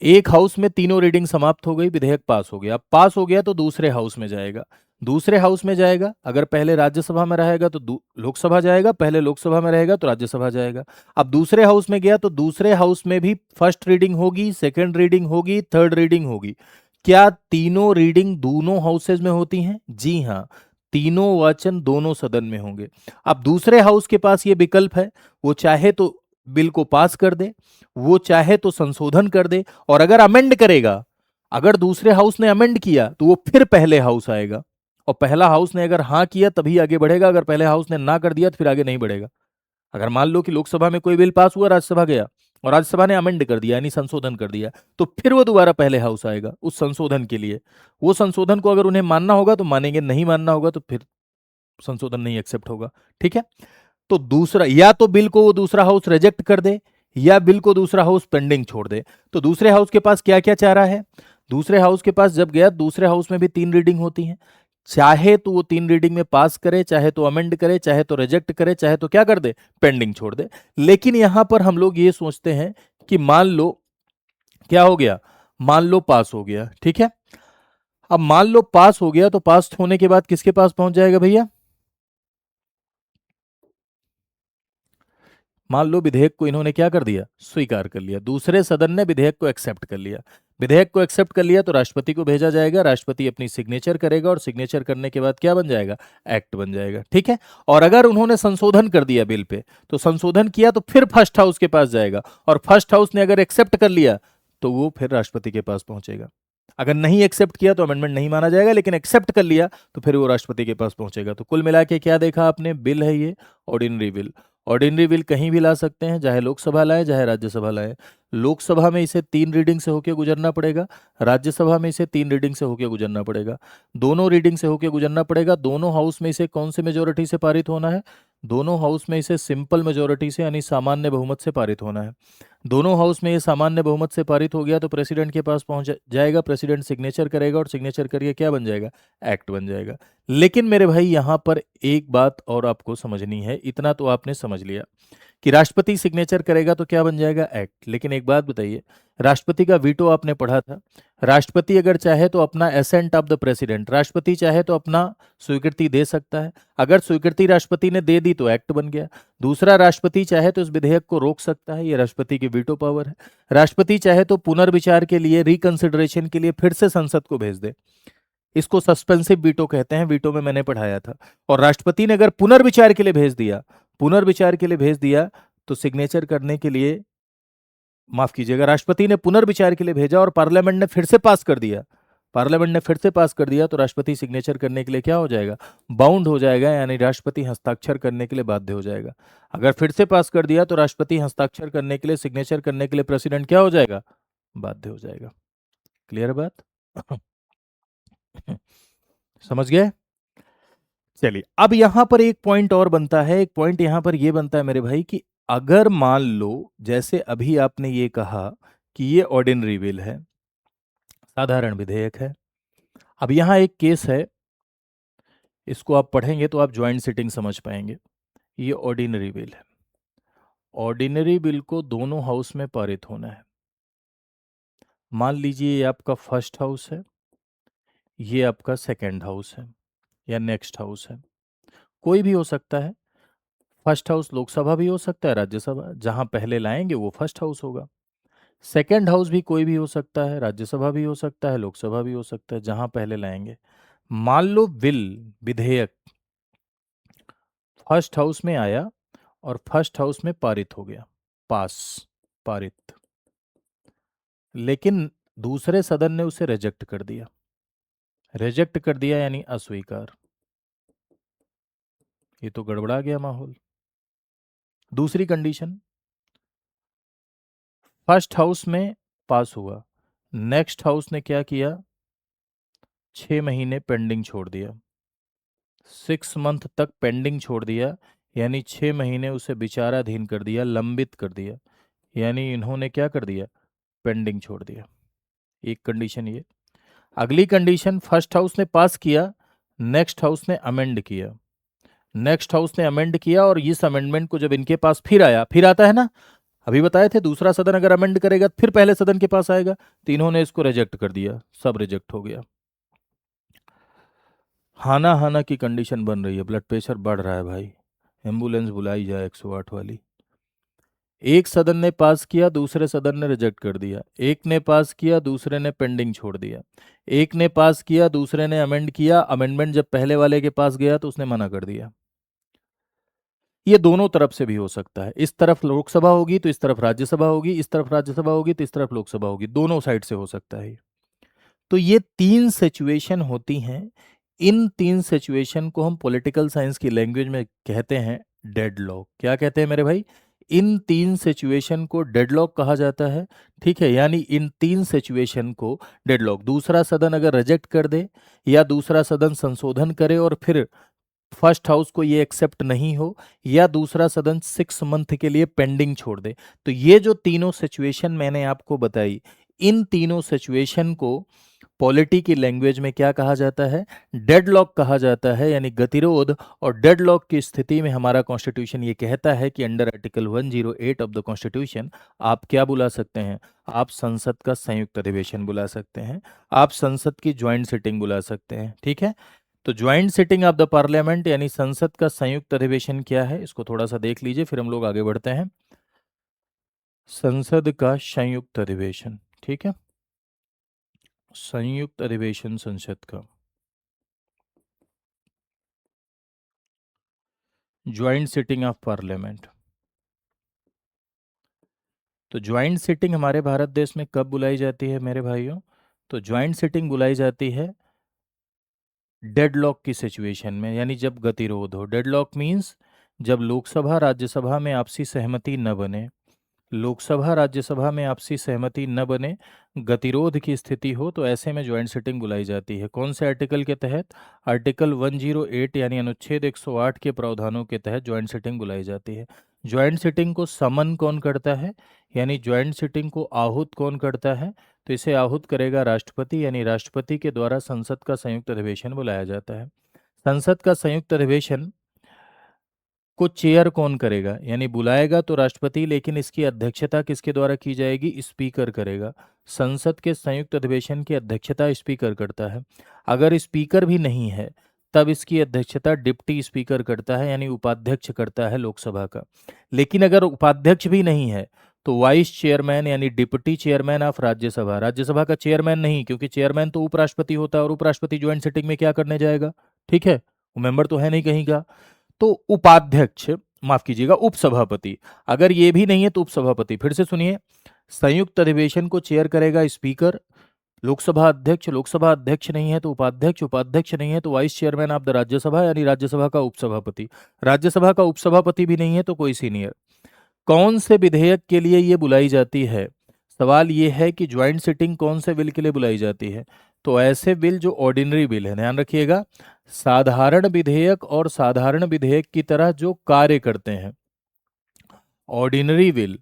एक हाउस में तीनों रीडिंग समाप्त हो गई, विधेयक पास हो गया। अब पास हो गया तो दूसरे हाउस में जाएगा, दूसरे हाउस में जाएगा। अगर पहले राज्यसभा में रहेगा तो लोकसभा जाएगा, पहले लोकसभा में रहेगा तो राज्यसभा जाएगा। अब दूसरे हाउस में गया तो दूसरे हाउस में भी फर्स्ट रीडिंग होगी, सेकंड रीडिंग होगी, थर्ड रीडिंग होगी। क्या तीनों रीडिंग दोनों हाउसेज में होती हैं? जी हाँ, तीनों वाचन दोनों सदन में होंगे। अब दूसरे हाउस के पास ये विकल्प है, वो चाहे तो बिल को पास कर दे, वो चाहे तो संशोधन कर दे, और अगर अमेंड करेगा, अगर दूसरे हाउस ने अमेंड किया तो वो फिर पहले हाउस आएगा, और पहला हाउस ने अगर हाँ किया तभी आगे बढ़ेगा, अगर पहले हाउस ने ना कर दिया तो फिर आगे नहीं बढ़ेगा। अगर मान लो कि लोकसभा में कोई बिल पास हुआ, राज्यसभा गया और राज्यसभा ने अमेंड कर दिया यानी संशोधन कर दिया, तो फिर वो दोबारा पहले हाउस आएगा उस संशोधन के लिए। वो संशोधन को अगर उन्हें मानना होगा तो मानेंगे, नहीं मानना होगा तो फिर संशोधन नहीं एक्सेप्ट होगा, ठीक है। तो दूसरा, या तो बिल को वो दूसरा हाउस रिजेक्ट कर दे या बिल को दूसरा हाउस पेंडिंग छोड़ दे। तो दूसरे हाउस के पास क्या क्या चारा है? दूसरे हाउस के पास जब गया, दूसरे हाउस में भी 3 रीडिंग होती हैं, चाहे तो वो 3 रीडिंग में पास करे, चाहे तो अमेंड करे, चाहे तो रिजेक्ट करे, चाहे तो क्या कर दे, पेंडिंग छोड़ दे। लेकिन यहां पर हम लोग ये सोचते हैं कि मान लो क्या हो गया, मान लो पास हो गया, ठीक है। अब मान लो पास हो गया तो पास होने के बाद किसके पास पहुंच जाएगा भैया? मान लो विधेयक को इन्होंने क्या कर दिया, स्वीकार कर लिया, दूसरे सदन ने विधेयक को एक्सेप्ट कर लिया। विधेयक को एक्सेप्ट कर लिया तो राष्ट्रपति को भेजा जाएगा, राष्ट्रपति अपनी सिग्नेचर करेगा और सिग्नेचर करने के बाद क्या बन जाएगा, एक्ट बन जाएगा, ठीक है। और अगर उन्होंने संशोधन कर दिया बिल पे, तो संशोधन किया तो फिर फर्स्ट हाउस के पास जाएगा, और फर्स्ट हाउस ने अगर एक्सेप्ट कर लिया तो वो फिर राष्ट्रपति के पास पहुंचेगा। अगर नहीं एक्सेप्ट किया तो अमेंडमेंट नहीं माना जाएगा, लेकिन एक्सेप्ट कर लिया तो फिर वो राष्ट्रपति के पास पहुंचेगा। तो कुल मिला के क्या देखा आपने, बिल है ये, ऑर्डिनरी बिल। ऑर्डिनरी बिल कहीं भी ला सकते हैं, चाहे लोकसभा लाए चाहे राज्यसभा लाए। लोकसभा में इसे 3 रीडिंग से होकर गुजरना पड़ेगा, राज्यसभा में इसे 3 रीडिंग से होकर गुजरना पड़ेगा। दोनों रीडिंग से होकर गुजरना पड़ेगा। दोनों हाउस में इसे कौन से मेजोरिटी से पारित होना है? दोनों हाउस में इसे सिंपल मेजोरिटी से यानी सामान्य बहुमत से पारित होना है। दोनों हाउस में ये सामान्य बहुमत से पारित हो गया तो प्रेसिडेंट के पास पहुंच जाएगा, प्रेसिडेंट सिग्नेचर करेगा और सिग्नेचर करके क्या बन जाएगा? एक्ट बन जाएगा। लेकिन मेरे भाई यहाँ पर एक बात और आपको समझनी है, इतना तो आपने समझ लिया कि राष्ट्रपति सिग्नेचर करेगा तो क्या बन जाएगा? एक्ट। लेकिन एक बात बताइए, राष्ट्रपति का वीटो आपने पढ़ा था। राष्ट्रपति अगर चाहे तो अपना एसेंट ऑफ द प्रेसिडेंट, राष्ट्रपति चाहे तो अपना स्वीकृति दे सकता है। अगर स्वीकृति राष्ट्रपति ने दे दी तो एक्ट बन गया। दूसरा, राष्ट्रपति चाहे तो इस विधेयक को रोक सकता है, ये राष्ट्रपति की वीटो पावर है। राष्ट्रपति चाहे तो पुनर्विचार के लिए, रिकंसिडरेशन के लिए फिर से संसद को भेज दे, इसको सस्पेंसिव वीटो कहते हैं, वीटो में मैंने पढ़ाया था। और राष्ट्रपति ने अगर पुनर्विचार के लिए भेज दिया, पुनर्विचार के लिए भेज दिया तो सिग्नेचर करने के लिए, माफ कीजिएगा, राष्ट्रपति ने पुनर्विचार के लिए भेजा और पार्लियामेंट ने फिर से पास कर दिया, पार्लियामेंट ने फिर से पास कर दिया तो राष्ट्रपति सिग्नेचर करने के लिए क्या हो जाएगा? बाउंड हो जाएगा, यानी राष्ट्रपति हस्ताक्षर करने के लिए बाध्य हो जाएगा। अगर फिर से पास कर दिया तो राष्ट्रपति हस्ताक्षर करने के लिए, सिग्नेचर करने के लिए प्रेसिडेंट क्या हो जाएगा? बाध्य हो जाएगा। क्लियर बात? समझ गए? चलिए, अब यहां पर एक पॉइंट और बनता है, एक पॉइंट यहां पर यह बनता है मेरे भाई कि अगर मान लो, जैसे अभी आपने ये कहा कि ये ऑर्डिनरी बिल है, साधारण विधेयक है। अब यहां एक केस है, इसको आप पढ़ेंगे तो आप ज्वाइंट सिटिंग समझ पाएंगे। ये ऑर्डिनरी बिल है, ऑर्डिनरी बिल को दोनों हाउस में पारित होना है। मान लीजिए ये आपका फर्स्ट हाउस है, ये आपका सेकेंड हाउस है या नेक्स्ट हाउस है, कोई भी हो सकता है। फर्स्ट हाउस लोकसभा भी हो सकता है, राज्यसभा, जहां पहले लाएंगे वो फर्स्ट हाउस होगा। सेकेंड हाउस भी कोई भी हो सकता है, राज्यसभा भी हो सकता है, लोकसभा भी हो सकता है, जहां पहले लाएंगे। मान लो बिल, विधेयक फर्स्ट हाउस में आया और फर्स्ट हाउस में पारित हो गया, पास, पारित, लेकिन दूसरे सदन ने उसे रिजेक्ट कर दिया। रिजेक्ट कर दिया यानी अस्वीकार, ये तो गड़बड़ा गया माहौल। दूसरी कंडीशन, फर्स्ट हाउस में पास हुआ, नेक्स्ट हाउस ने क्या किया? 6 महीने पेंडिंग छोड़ दिया, 6 मंथ तक पेंडिंग छोड़ दिया, यानी 6 महीने उसे विचाराधीन कर दिया, लंबित कर दिया, यानी इन्होंने क्या कर दिया? पेंडिंग छोड़ दिया। एक कंडीशन ये। अगली कंडीशन, फर्स्ट हाउस ने पास किया, नेक्स्ट हाउस ने अमेंड किया, नेक्स्ट हाउस ने अमेंड किया और इस अमेंडमेंट को जब इनके पास फिर आया, फिर आता है ना, अभी बताए थे दूसरा सदन अगर अमेंड करेगा फिर पहले सदन के पास आएगा, तो इन्होंने इसको रिजेक्ट कर दिया, सब रिजेक्ट हो गया। हाना हाना की कंडीशन बन रही है, ब्लड प्रेशर बढ़ रहा है भाई, एम्बुलेंस बुलाई जाए 108 वाली। एक सदन ने पास किया, दूसरे सदन ने रिजेक्ट कर दिया, एक ने पास किया, दूसरे ने पेंडिंग छोड़ दिया, एक ने पास किया, दूसरे ने अमेंड किया, अमेंडमेंट जब पहले वाले के पास गया तो उसने मना कर दिया। ये दोनों तरफ से भी हो सकता है, इस तरफ लोकसभा होगी तो इस तरफ राज्यसभा होगी, इस तरफ राज्यसभा होगी तो इस तरफ लोकसभा होगी, दोनों साइड से हो सकता है। तो ये 3 सिचुएशन होती हैं। इन 3 सिचुएशन को हम पॉलिटिकल साइंस की लैंग्वेज में कहते हैं डेडलॉक। क्या कहते हैं मेरे भाई? इन 3 सिचुएशन को डेडलॉक कहा जाता है। ठीक है, यानी इन 3 सिचुएशन को डेडलॉक, दूसरा सदन अगर रिजेक्ट कर दे या दूसरा सदन संशोधन करे और फिर फर्स्ट हाउस को ये एक्सेप्ट नहीं हो, या दूसरा सदन 6 मंथ के लिए पेंडिंग छोड़ दे, तो ये जो तीनों सिचुएशन मैंने आपको बताई, इन तीनों सिचुएशन को पॉलिटी की लैंग्वेज में क्या कहा जाता है? डेडलॉक कहा जाता है, यानी गतिरोध। और डेडलॉक की स्थिति में हमारा कॉन्स्टिट्यूशन ये कहता है कि under article 108 of the constitution आप क्या बुला सकते हैं? आप संसद का संयुक्त अधिवेशन बुला सकते हैं, आप संसद की ज्वाइंट सिटिंग बुला सकते हैं। ठीक है, तो joint sitting of the parliament यानी संसद का संयुक्त अधिवेशन क्या है, इसको थोड़ा सा देख लीजिए फिर हम लोग आगे बढ़ते हैं। संसद का संयुक्त अधिवेशन, ठीक है, संयुक्त अधिवेशन संसद का, ज्वाइंट सिटिंग ऑफ पार्लियामेंट। तो ज्वाइंट सिटिंग हमारे भारत देश में कब बुलाई जाती है मेरे भाइयों? तो ज्वाइंट सिटिंग बुलाई जाती है डेडलॉक की सिचुएशन में, यानी जब गतिरोध हो। डेडलॉक मींस जब लोकसभा राज्यसभा में आपसी सहमति न बने, लोकसभा राज्यसभा में आपसी सहमति न बने, गतिरोध की स्थिति हो, तो ऐसे में ज्वाइंट सिटिंग बुलाई जाती है। कौन से आर्टिकल के तहत? आर्टिकल 108 यानी अनुच्छेद 108 के प्रावधानों के तहत ज्वाइंट सिटिंग बुलाई जाती है। ज्वाइंट सिटिंग को समन कौन करता है, यानी ज्वाइंट सिटिंग को आहूत कौन करता है? तो इसे आहूत करेगा राष्ट्रपति, यानी राष्ट्रपति के द्वारा संसद का संयुक्त अधिवेशन बुलाया जाता है। संसद का संयुक्त अधिवेशन को चेयर कौन करेगा, यानी बुलाएगा तो राष्ट्रपति, लेकिन इसकी अध्यक्षता किसके द्वारा की जाएगी? स्पीकर करेगा। संसद के संयुक्त अधिवेशन की अध्यक्षता स्पीकर करता है। अगर स्पीकर भी नहीं है तब इसकी अध्यक्षता डिप्टी स्पीकर करता है, यानी उपाध्यक्ष करता है लोकसभा का। लेकिन अगर उपाध्यक्ष भी नहीं है तो वाइस चेयरमैन यानी deputy chairman of Rajya Sabha, Rajya Sabha का चेयरमैन नहीं, क्योंकि चेयरमैन तो उपराष्ट्रपति होता है और उपराष्ट्रपति ज्वाइंट सिटिंग में क्या करने जाएगा? ठीक है, वो मेंबर तो है नहीं कहीं का। तो उपाध्यक्ष, माफ कीजिएगा, उपसभापति। अगर ये भी नहीं है तो उपसभापति। फिर से सुनिए, संयुक्त अधिवेशन को चेयर करेगा स्पीकर, लोकसभा अध्यक्ष, लोकसभा अध्यक्ष नहीं है तो उपाध्यक्ष, उपाध्यक्ष नहीं है तो vice chairman of the Rajya Sabha यानी राज्यसभा का उपसभापति, राज्यसभा का उपसभापति भी नहीं है तो कोई सीनियर। कौन से विधेयक के लिए ये बुलाई जाती है? सवाल ये है कि ज्वाइंट सिटिंग कौन से बिल के लिए बुलाई जाती है? तो ऐसे बिल जो ऑर्डिनरी बिल है, ध्यान रखिएगा, साधारण विधेयक और साधारण विधेयक की तरह जो कार्य करते हैं, ऑर्डिनरी बिल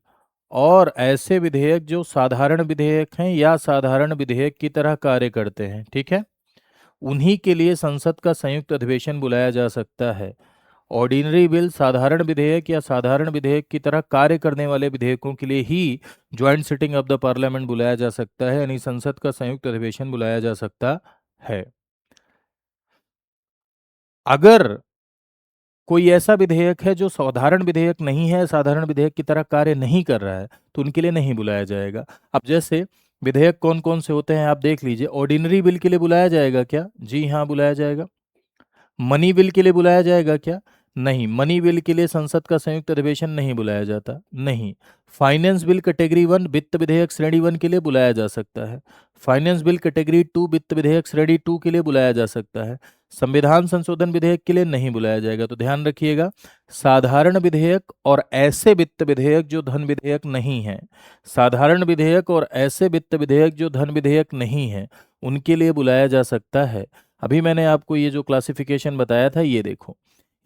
और ऐसे विधेयक जो साधारण विधेयक हैं या साधारण विधेयक की तरह कार्य करते हैं, ठीक है, उन्हीं के लिए संसद का संयुक्त अधिवेशन बुलाया जा सकता है। ऑर्डिनरी बिल, साधारण विधेयक या साधारण विधेयक की तरह कार्य करने वाले विधेयकों के लिए ही joint sitting of the parliament बुलाया जा सकता है, यानी संसद का संयुक्त अधिवेशन बुलाया जा सकता है। अगर कोई ऐसा विधेयक है जो साधारण विधेयक नहीं है, साधारण विधेयक की तरह कार्य नहीं कर रहा है, तो उनके लिए नहीं बुलाया जाएगा। अब जैसे विधेयक कौन कौन से होते हैं आप देख लीजिए। ऑर्डिनरी बिल के लिए बुलाया जाएगा क्या? जी हाँ, बुलाया जाएगा। मनी बिल के लिए बुलाया जाएगा क्या? नहीं, मनी बिल के लिए संसद का संयुक्त अधिवेशन नहीं बुलाया जाता। नहीं। फाइनेंस बिल कैटेगरी 1 वित्त विधेयक श्रेणी 1 के लिए बुलाया जा सकता है। फाइनेंस बिल कैटेगरी 2 वित्त विधेयक श्रेणी 2 के लिए बुलाया जा सकता है। संविधान संशोधन विधेयक के लिए नहीं बुलाया जाएगा। तो ध्यान रखिएगा, साधारण विधेयक और ऐसे वित्त विधेयक जो धन विधेयक नहीं है, साधारण विधेयक और ऐसे वित्त विधेयक जो धन विधेयक नहीं है, उनके लिए बुलाया जा सकता है। अभी मैंने आपको ये जो क्लासिफिकेशन बताया था, ये देखो,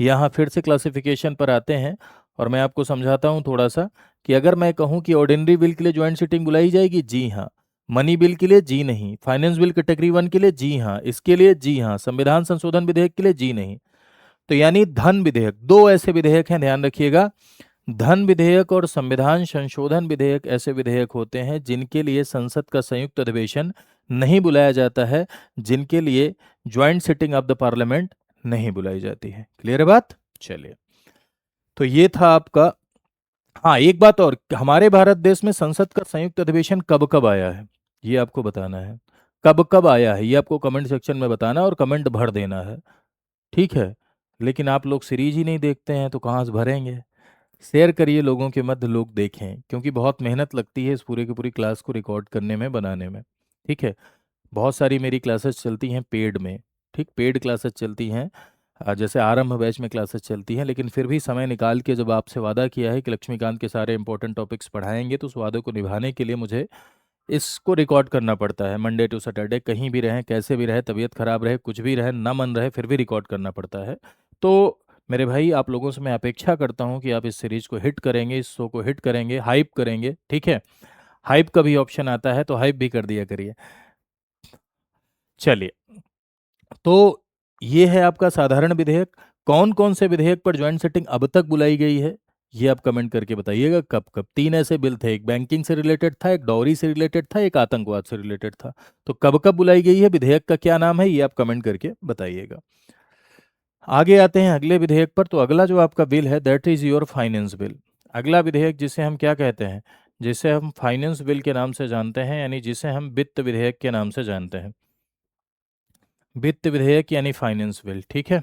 यहाँ फिर से क्लासिफिकेशन पर आते हैं और मैं आपको समझाता हूँ थोड़ा सा कि अगर मैं कहूँ कि ऑर्डिनरी बिल के लिए ज्वाइंट सिटिंग बुलाई जाएगी, जी हाँ। मनी बिल के लिए जी नहीं। फाइनेंस बिल कैटेगरी 1 के लिए जी हाँ, इसके लिए जी हाँ। संविधान संशोधन विधेयक के लिए जी नहीं। तो यानी धन विधेयक, दो ऐसे विधेयक हैं, ध्यान रखिएगा, धन विधेयक और संविधान संशोधन विधेयक ऐसे विधेयक होते हैं जिनके लिए संसद का संयुक्त अधिवेशन नहीं बुलाया जाता है, जिनके लिए joint sitting of the parliament नहीं बुलाई जाती है। क्लियर है बात? चलिए, तो ये था आपका। हाँ, एक बात और, हमारे भारत देश में संसद का संयुक्त अधिवेशन कब कब आया है, ये आपको बताना है। कब कब आया है ये आपको कमेंट सेक्शन में बताना और कमेंट भर देना है, ठीक है। लेकिन आप लोग सीरीज ही नहीं देखते हैं तो कहाँ से भरेंगे? शेयर करिए लोगों के मध्य, लोग देखें, क्योंकि बहुत मेहनत लगती है इस पूरे की पूरी क्लास को रिकॉर्ड करने में, बनाने में, ठीक है। बहुत सारी मेरी क्लासेस चलती हैं पेड में, ठीक, पेड क्लासेस चलती हैं, जैसे आरंभ बैच में क्लासेस चलती हैं, लेकिन फिर भी समय निकाल के जब आपसे वादा किया है कि लक्ष्मीकांत के सारे इंपॉर्टेंट टॉपिक्स पढ़ाएंगे, तो उस वादे को निभाने के लिए मुझे इसको रिकॉर्ड करना पड़ता है। मंडे टू सैटरडे, कहीं भी रहें, कैसे भी रहे, तबीयत खराब रहे, कुछ भी रहे, ना मन रहे, फिर भी रिकॉर्ड करना पड़ता है। तो मेरे भाई, आप लोगों से मैं अपेक्षा करता हूँ कि आप इस सीरीज को हिट करेंगे, इस शो को हिट करेंगे, हाइप करेंगे, ठीक है। हाइप का भी ऑप्शन आता है तो हाइप भी कर दिया करिए। चलिए, तो ये है आपका साधारण विधेयक। कौन कौन से विधेयक पर ज्वाइंट सेटिंग अब तक बुलाई गई है, ये आप कमेंट करके बताइएगा। कब कब? तीन ऐसे बिल थे, एक बैंकिंग से रिलेटेड था, एक डॉरी से रिलेटेड था, एक आतंकवाद से रिलेटेड था। तो कब कब बुलाई गई है, विधेयक का क्या नाम है, ये आप कमेंट करके बताइएगा। आगे आते हैं अगले विधेयक पर। तो अगला जो आपका बिल है, that is your finance bill. अगला विधेयक जिसे हम क्या कहते हैं, जिसे हम फाइनेंस बिल के नाम से जानते हैं, यानी जिसे हम वित्त विधेयक के नाम से जानते हैं। वित्त विधेयक यानी फाइनेंस बिल, ठीक है।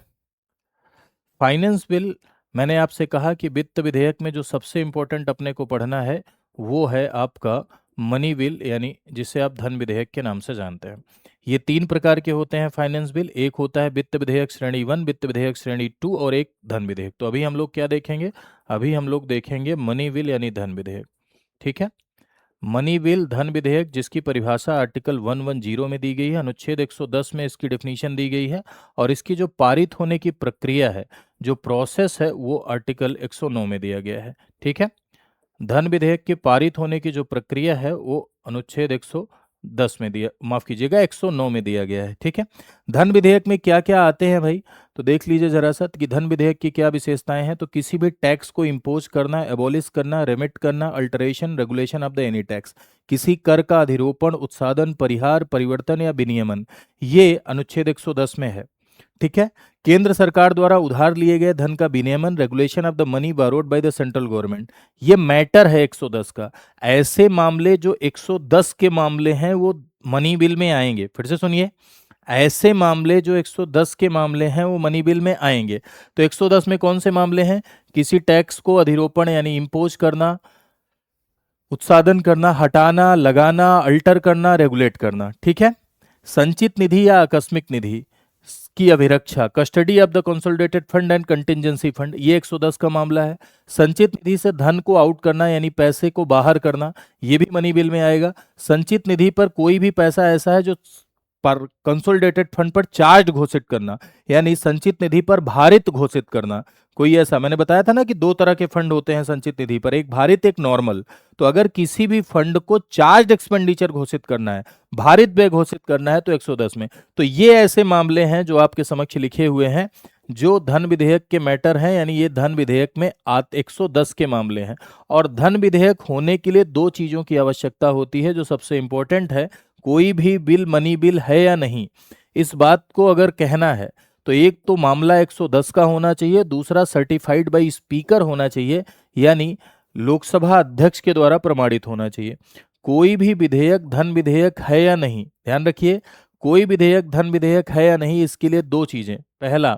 फाइनेंस बिल, मैंने आपसे कहा कि वित्त विधेयक में जो सबसे इंपॉर्टेंट अपने को पढ़ना है वो है आपका मनी बिल, यानी जिसे आप धन विधेयक के नाम से जानते हैं। ये तीन प्रकार के होते हैं फाइनेंस बिल। एक होता है वित्त विधेयक श्रेणी 1, वित्त विधेयक श्रेणी 2 और एक धन विधेयक। तो अभी हम लोग क्या देखेंगे? अभी हम लोग देखेंगे मनी बिल यानी धन विधेयक। ठीक है, मनी बिल धन विधेयक, जिसकी परिभाषा आर्टिकल 110 में दी गई है, अनुच्छेद 110 में इसकी डेफिनेशन दी गई है, और इसकी जो पारित होने की प्रक्रिया है, जो प्रोसेस है, वो आर्टिकल 109 में दिया गया है। ठीक है, धन विधेयक के पारित होने की जो प्रक्रिया है वो अनुच्छेद 110 में दिया, माफ कीजिएगा 109 में दिया गया है। ठीक है, धन विधेयक में क्या क्या आते हैं भाई, तो देख लीजिए जरा सा कि धन विधेयक की क्या विशेषताएं हैं। तो किसी भी टैक्स को इम्पोज करना, एबॉलिश करना, रेमिट करना, alteration, regulation of the any tax, किसी कर का अधिरोपण, उत्सादन, परिहार, परिवर्तन या विनियमन, ये अनुच्छेद 110 में है। ठीक है, केंद्र सरकार द्वारा उधार लिए गए धन का विनियमन, regulation of the money borrowed by the central government, ये मैटर है 110 का। ऐसे मामले जो 110 के मामले हैं वो मनी बिल में आएंगे। फिर से सुनिए, ऐसे मामले जो 110 के मामले हैं वो मनी बिल में आएंगे। तो 110 में कौन से मामले हैं? किसी टैक्स को अधिरोपण यानी इम्पोज करना, उत्सादन करना, हटाना, लगाना, अल्टर करना, रेगुलेट करना। ठीक है, संचित निधि या आकस्मिक निधि की अभिरक्षा, custody of the consolidated fund and contingency fund, ये 110 का मामला है। संचित निधि से धन को आउट करना यानी पैसे को बाहर करना, ये भी मनी बिल में आएगा। संचित निधि पर कोई भी पैसा ऐसा है जो पर कंसोलिडेटेड फंड पर चार्ज घोषित करना, यानी संचित निधि पर भारित घोषित करना। कोई ऐसा, मैंने बताया था ना कि दो तरह के फंड होते हैं संचित निधि पर, एक भारित एक नॉर्मल। तो अगर किसी भी फंड को चार्ज एक्सपेंडिचर घोषित करना है, भारित व्यय घोषित करना है, तो 110 में। तो ये ऐसे मामले हैं जो आपके समक्ष लिखे हुए हैं, जो धन विधेयक के मैटर हैं, यानी ये धन विधेयक में 110 के मामले हैं। और धन विधेयक होने के लिए दो चीजों की आवश्यकता होती है जो सबसे इंपॉर्टेंट है। कोई भी बिल मनी बिल है या नहीं, इस बात को अगर कहना है तो एक तो मामला 110 का होना चाहिए, दूसरा सर्टिफाइड बाय स्पीकर होना चाहिए, यानी लोकसभा अध्यक्ष के द्वारा प्रमाणित होना चाहिए। कोई भी विधेयक धन विधेयक है या नहीं, ध्यान रखिए, कोई विधेयक धन विधेयक है या नहीं, इसके लिए दो चीजें। पहला,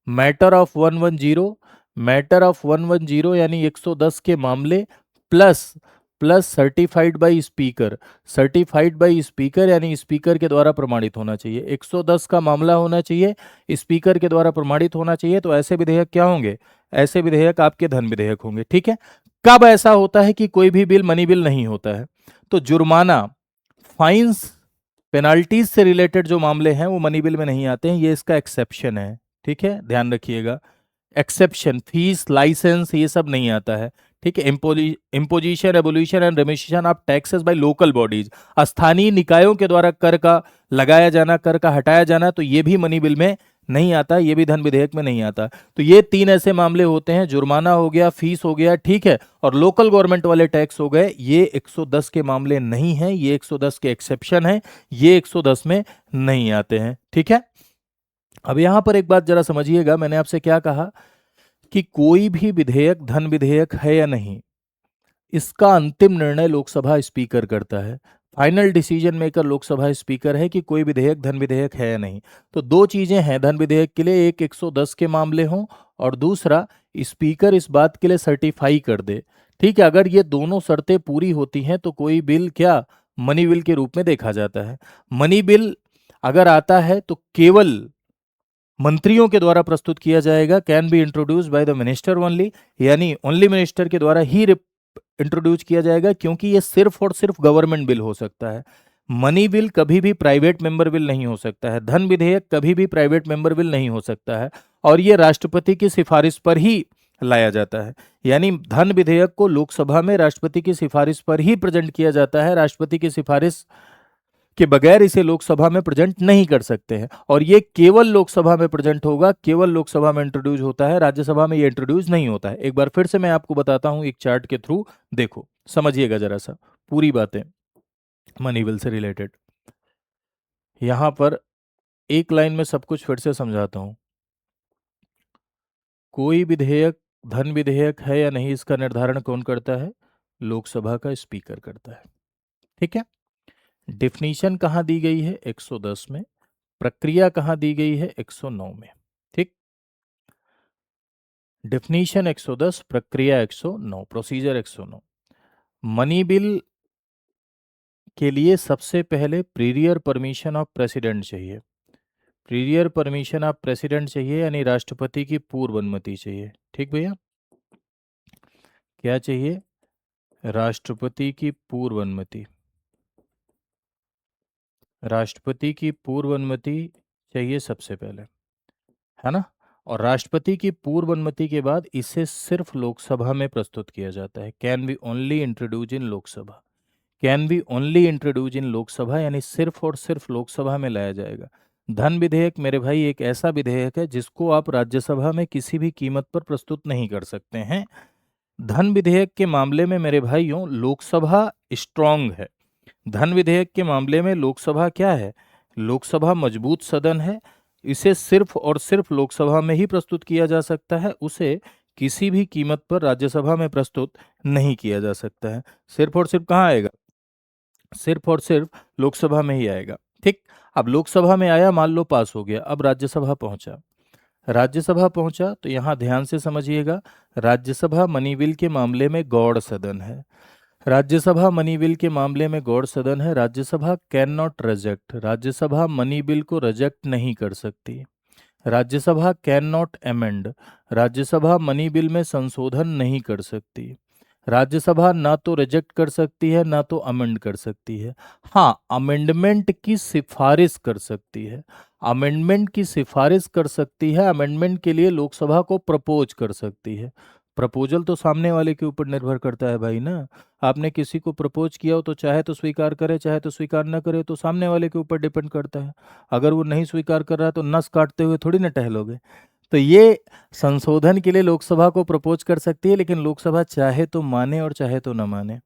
मैटर ऑफ 110, मैटर ऑफ 110 यानी 110 के मामले, plus plus certified by speaker, certified by speaker यानी स्पीकर के द्वारा प्रमाणित होना चाहिए। 110 का मामला होना चाहिए, स्पीकर के द्वारा प्रमाणित होना चाहिए। तो ऐसे विधेयक क्या होंगे? ऐसे विधेयक आपके धन विधेयक होंगे। ठीक है, कब ऐसा होता है कि कोई भी बिल मनी बिल नहीं होता है? तो जुर्माना, फाइन्स, पेनाल्टीज से रिलेटेड जो मामले हैं वो मनी बिल में नहीं आते हैं, ये इसका एक्सेप्शन है। ठीक है, ध्यान रखिएगा, एक्सेप्शन, फीस, लाइसेंस, ये सब नहीं आता है। ठीक है, imposition, abolition and रेमिशन of taxes by local bodies, स्थानीय निकायों के द्वारा कर का लगाया जाना, कर का हटाया जाना, तो ये भी मनी बिल में नहीं आता, ये भी धन विधेयक में नहीं आता। तो ये तीन ऐसे मामले होते हैं, जुर्माना हो गया, फीस हो गया, ठीक है, और लोकल गवर्नमेंट वाले टैक्स हो गए। ये 110 के मामले नहीं है, ये 110 के एक्सेप्शन है, ये 110 में नहीं आते हैं। ठीक है, अब यहां पर एक बात जरा समझिएगा, मैंने आपसे क्या कहा कि कोई भी विधेयक धन विधेयक है या नहीं, इसका अंतिम निर्णय लोकसभा स्पीकर करता है। Final decision maker Lok Sabha speaker है कि कोई विधेयक धन विधेयक है या नहीं। तो दो चीजें हैं धन विधेयक के लिए, एक 110 के मामले हों और दूसरा स्पीकर इस बात के लिए सर्टिफाई कर दे। ठीक है, अगर ये दोनों शर्तें पूरी होती हैं तो कोई बिल क्या मनी बिल के रूप में देखा जाता है। मनी बिल अगर आता है तो केवल मंत्रियों के द्वारा प्रस्तुत किया जाएगा, can be introduce by the minister only, यानी ओनली मिनिस्टर के द्वारा ही इंट्रोड्यूस किया जाएगा, क्योंकि ये सिर्फ और सिर्फ गवर्नमेंट बिल हो सकता है। मनी बिल कभी भी प्राइवेट मेंबर बिल नहीं हो सकता है, धन विधेयक कभी भी प्राइवेट मेंबर बिल नहीं हो सकता है, और ये राष्ट्रपति की सिफारिश पर ही लाया जाता है। यानी धन विधेयक को लोकसभा में राष्ट्रपति की सिफारिश पर ही प्रेजेंट किया जाता है, राष्ट्रपति की सिफारिश के बगैर इसे लोकसभा में प्रेजेंट नहीं कर सकते हैं। और ये केवल लोकसभा में प्रेजेंट होगा, केवल लोकसभा में इंट्रोड्यूस होता है, राज्यसभा में ये इंट्रोड्यूस नहीं होता है। एक बार फिर से मैं आपको बताता हूं एक चार्ट के थ्रू, देखो समझिएगा जरा सा पूरी बातें मनी बिल से रिलेटेड। यहां पर एक लाइन में सब कुछ फिर से समझाता हूं। कोई विधेयक धन विधेयक है या नहीं, इसका निर्धारण कौन करता है? लोकसभा का स्पीकर करता है। ठीक है, डिफिनीशन कहां दी गई है? 110 में। प्रक्रिया कहां दी गई है? 109 में। ठीक, डिफिनीशन 110, प्रक्रिया 109, प्रोसीजर 109। मनी बिल के लिए सबसे पहले प्रीरियर परमिशन ऑफ प्रेसिडेंट चाहिए। प्रीरियर परमिशन ऑफ प्रेसिडेंट चाहिए यानी राष्ट्रपति की पूर्व अनुमति चाहिए। ठीक भैया, क्या चाहिए? राष्ट्रपति की पूर्व अनुमति। राष्ट्रपति की पूर्व अनुमति चाहिए सबसे पहले, है ना। और राष्ट्रपति की पूर्व अनुमति के बाद इसे सिर्फ लोकसभा में प्रस्तुत किया जाता है। Can be only introduce in Lok Sabha. Can be only introduce इन लोकसभा यानी सिर्फ और सिर्फ लोकसभा में लाया जाएगा। धन विधेयक मेरे भाई एक ऐसा विधेयक है जिसको आप राज्यसभा में किसी भी कीमत पर प्रस्तुत नहीं कर सकते हैं। धन विधेयक के मामले में मेरे भाइयों लोकसभा स्ट्रांग है। धन विधेयक के मामले में लोकसभा क्या है? लोकसभा मजबूत सदन है। इसे सिर्फ और सिर्फ लोकसभा में ही प्रस्तुत किया जा सकता है, उसे किसी भी कीमत पर राज्यसभा में प्रस्तुत नहीं किया जा सकता है। सिर्फ और सिर्फ कहाँ आएगा? सिर्फ और सिर्फ लोकसभा में ही आएगा। ठीक, अब लोकसभा में आया, मान लो पास हो गया, अब राज्यसभा पहुंचा। राज्यसभा पहुंचा तो यहां ध्यान से समझिएगा, राज्यसभा मनी बिल के मामले में गौड़ सदन है। राज्यसभा मनी बिल के मामले में गौड़ सदन है। Rajya Sabha can not reject, Rajya Sabha money bill को रिजेक्ट नहीं कर सकती। Rajya Sabha can not amend, Rajya Sabha money bill में संशोधन नहीं कर सकती। राज्यसभा ना तो रिजेक्ट कर सकती है ना तो अमेंड कर सकती है। हाँ, अमेंडमेंट की सिफारिश कर सकती है। अमेंडमेंट की सिफारिश कर सकती है, अमेंडमेंट के लिए लोकसभा को प्रपोज कर सकती है। प्रपोजल तो सामने वाले के ऊपर निर्भर करता है भाई ना। आपने किसी को प्रपोज किया हो तो चाहे तो स्वीकार करे चाहे तो स्वीकार न करे, तो सामने वाले के ऊपर डिपेंड करता है। अगर वो नहीं स्वीकार कर रहा है तो नस काटते हुए थोड़ी ना टहलोगे। तो ये संशोधन के लिए लोकसभा को प्रपोज कर सकती है, लेकिन लोकसभा चाहे तो माने और चाहे तो न माने।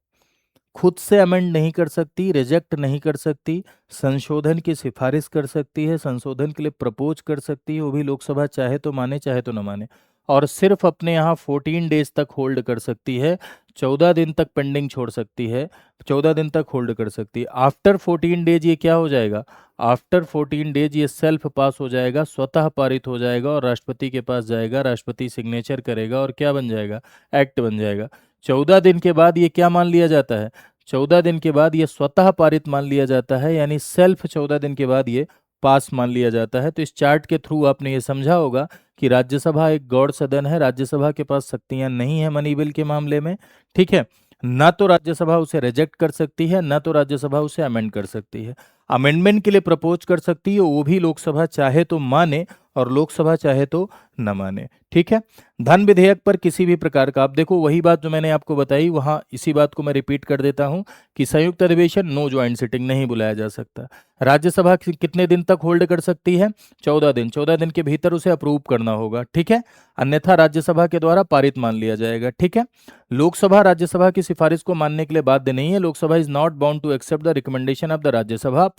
खुद से अमेंड नहीं कर सकती, रिजेक्ट नहीं कर सकती, संशोधन की सिफारिश कर सकती है, संशोधन के लिए प्रपोज कर सकती है, वो भी लोकसभा चाहे तो माने चाहे तो न माने। और सिर्फ अपने यहाँ 14 डेज तक होल्ड कर सकती है, 14 दिन तक पेंडिंग छोड़ सकती है, 14 दिन तक होल्ड कर सकती है। आफ्टर 14 डेज ये क्या हो जाएगा? आफ्टर 14 डेज ये सेल्फ पास हो जाएगा, स्वतः पारित हो जाएगा और राष्ट्रपति के पास जाएगा, राष्ट्रपति सिग्नेचर करेगा और क्या बन जाएगा? एक्ट बन जाएगा। 14 दिन के बाद ये क्या मान लिया जाता है? 14 दिन के बाद ये स्वतः पारित मान लिया जाता है, यानी सेल्फ 14 दिन के बाद ये पास मान लिया जाता है। तो इस चार्ट के थ्रू आपने ये समझा होगा कि राज्यसभा एक गौड़ सदन है, राज्यसभा के पास शक्तियां नहीं है मनी बिल के मामले में। ठीक है, ना तो राज्यसभा उसे रिजेक्ट कर सकती है ना तो राज्यसभा उसे अमेंड कर सकती है। अमेंडमेंट के लिए प्रपोज कर सकती है, वो भी लोकसभा चाहे तो माने और लोकसभा चाहे तो न माने। ठीक है, धन विधेयक पर किसी भी प्रकार का, आप देखो वही बात जो मैंने आपको बताई, वहां इसी बात को मैं रिपीट कर देता हूं कि संयुक्त अधिवेशन नो ज्वाइंट सिटिंग नहीं बुलाया जा सकता। राज्यसभा कितने दिन तक होल्ड कर सकती है? 14 दिन। 14 दिन के भीतर उसे अप्रूव करना होगा। ठीक है, अन्यथा राज्यसभा के द्वारा पारित मान लिया जाएगा। ठीक है, लोकसभा राज्यसभा की सिफारिश को मानने के लिए बाध्य नहीं है। Lok Sabha is not bound to accept the recommendation of the Rajya Sabha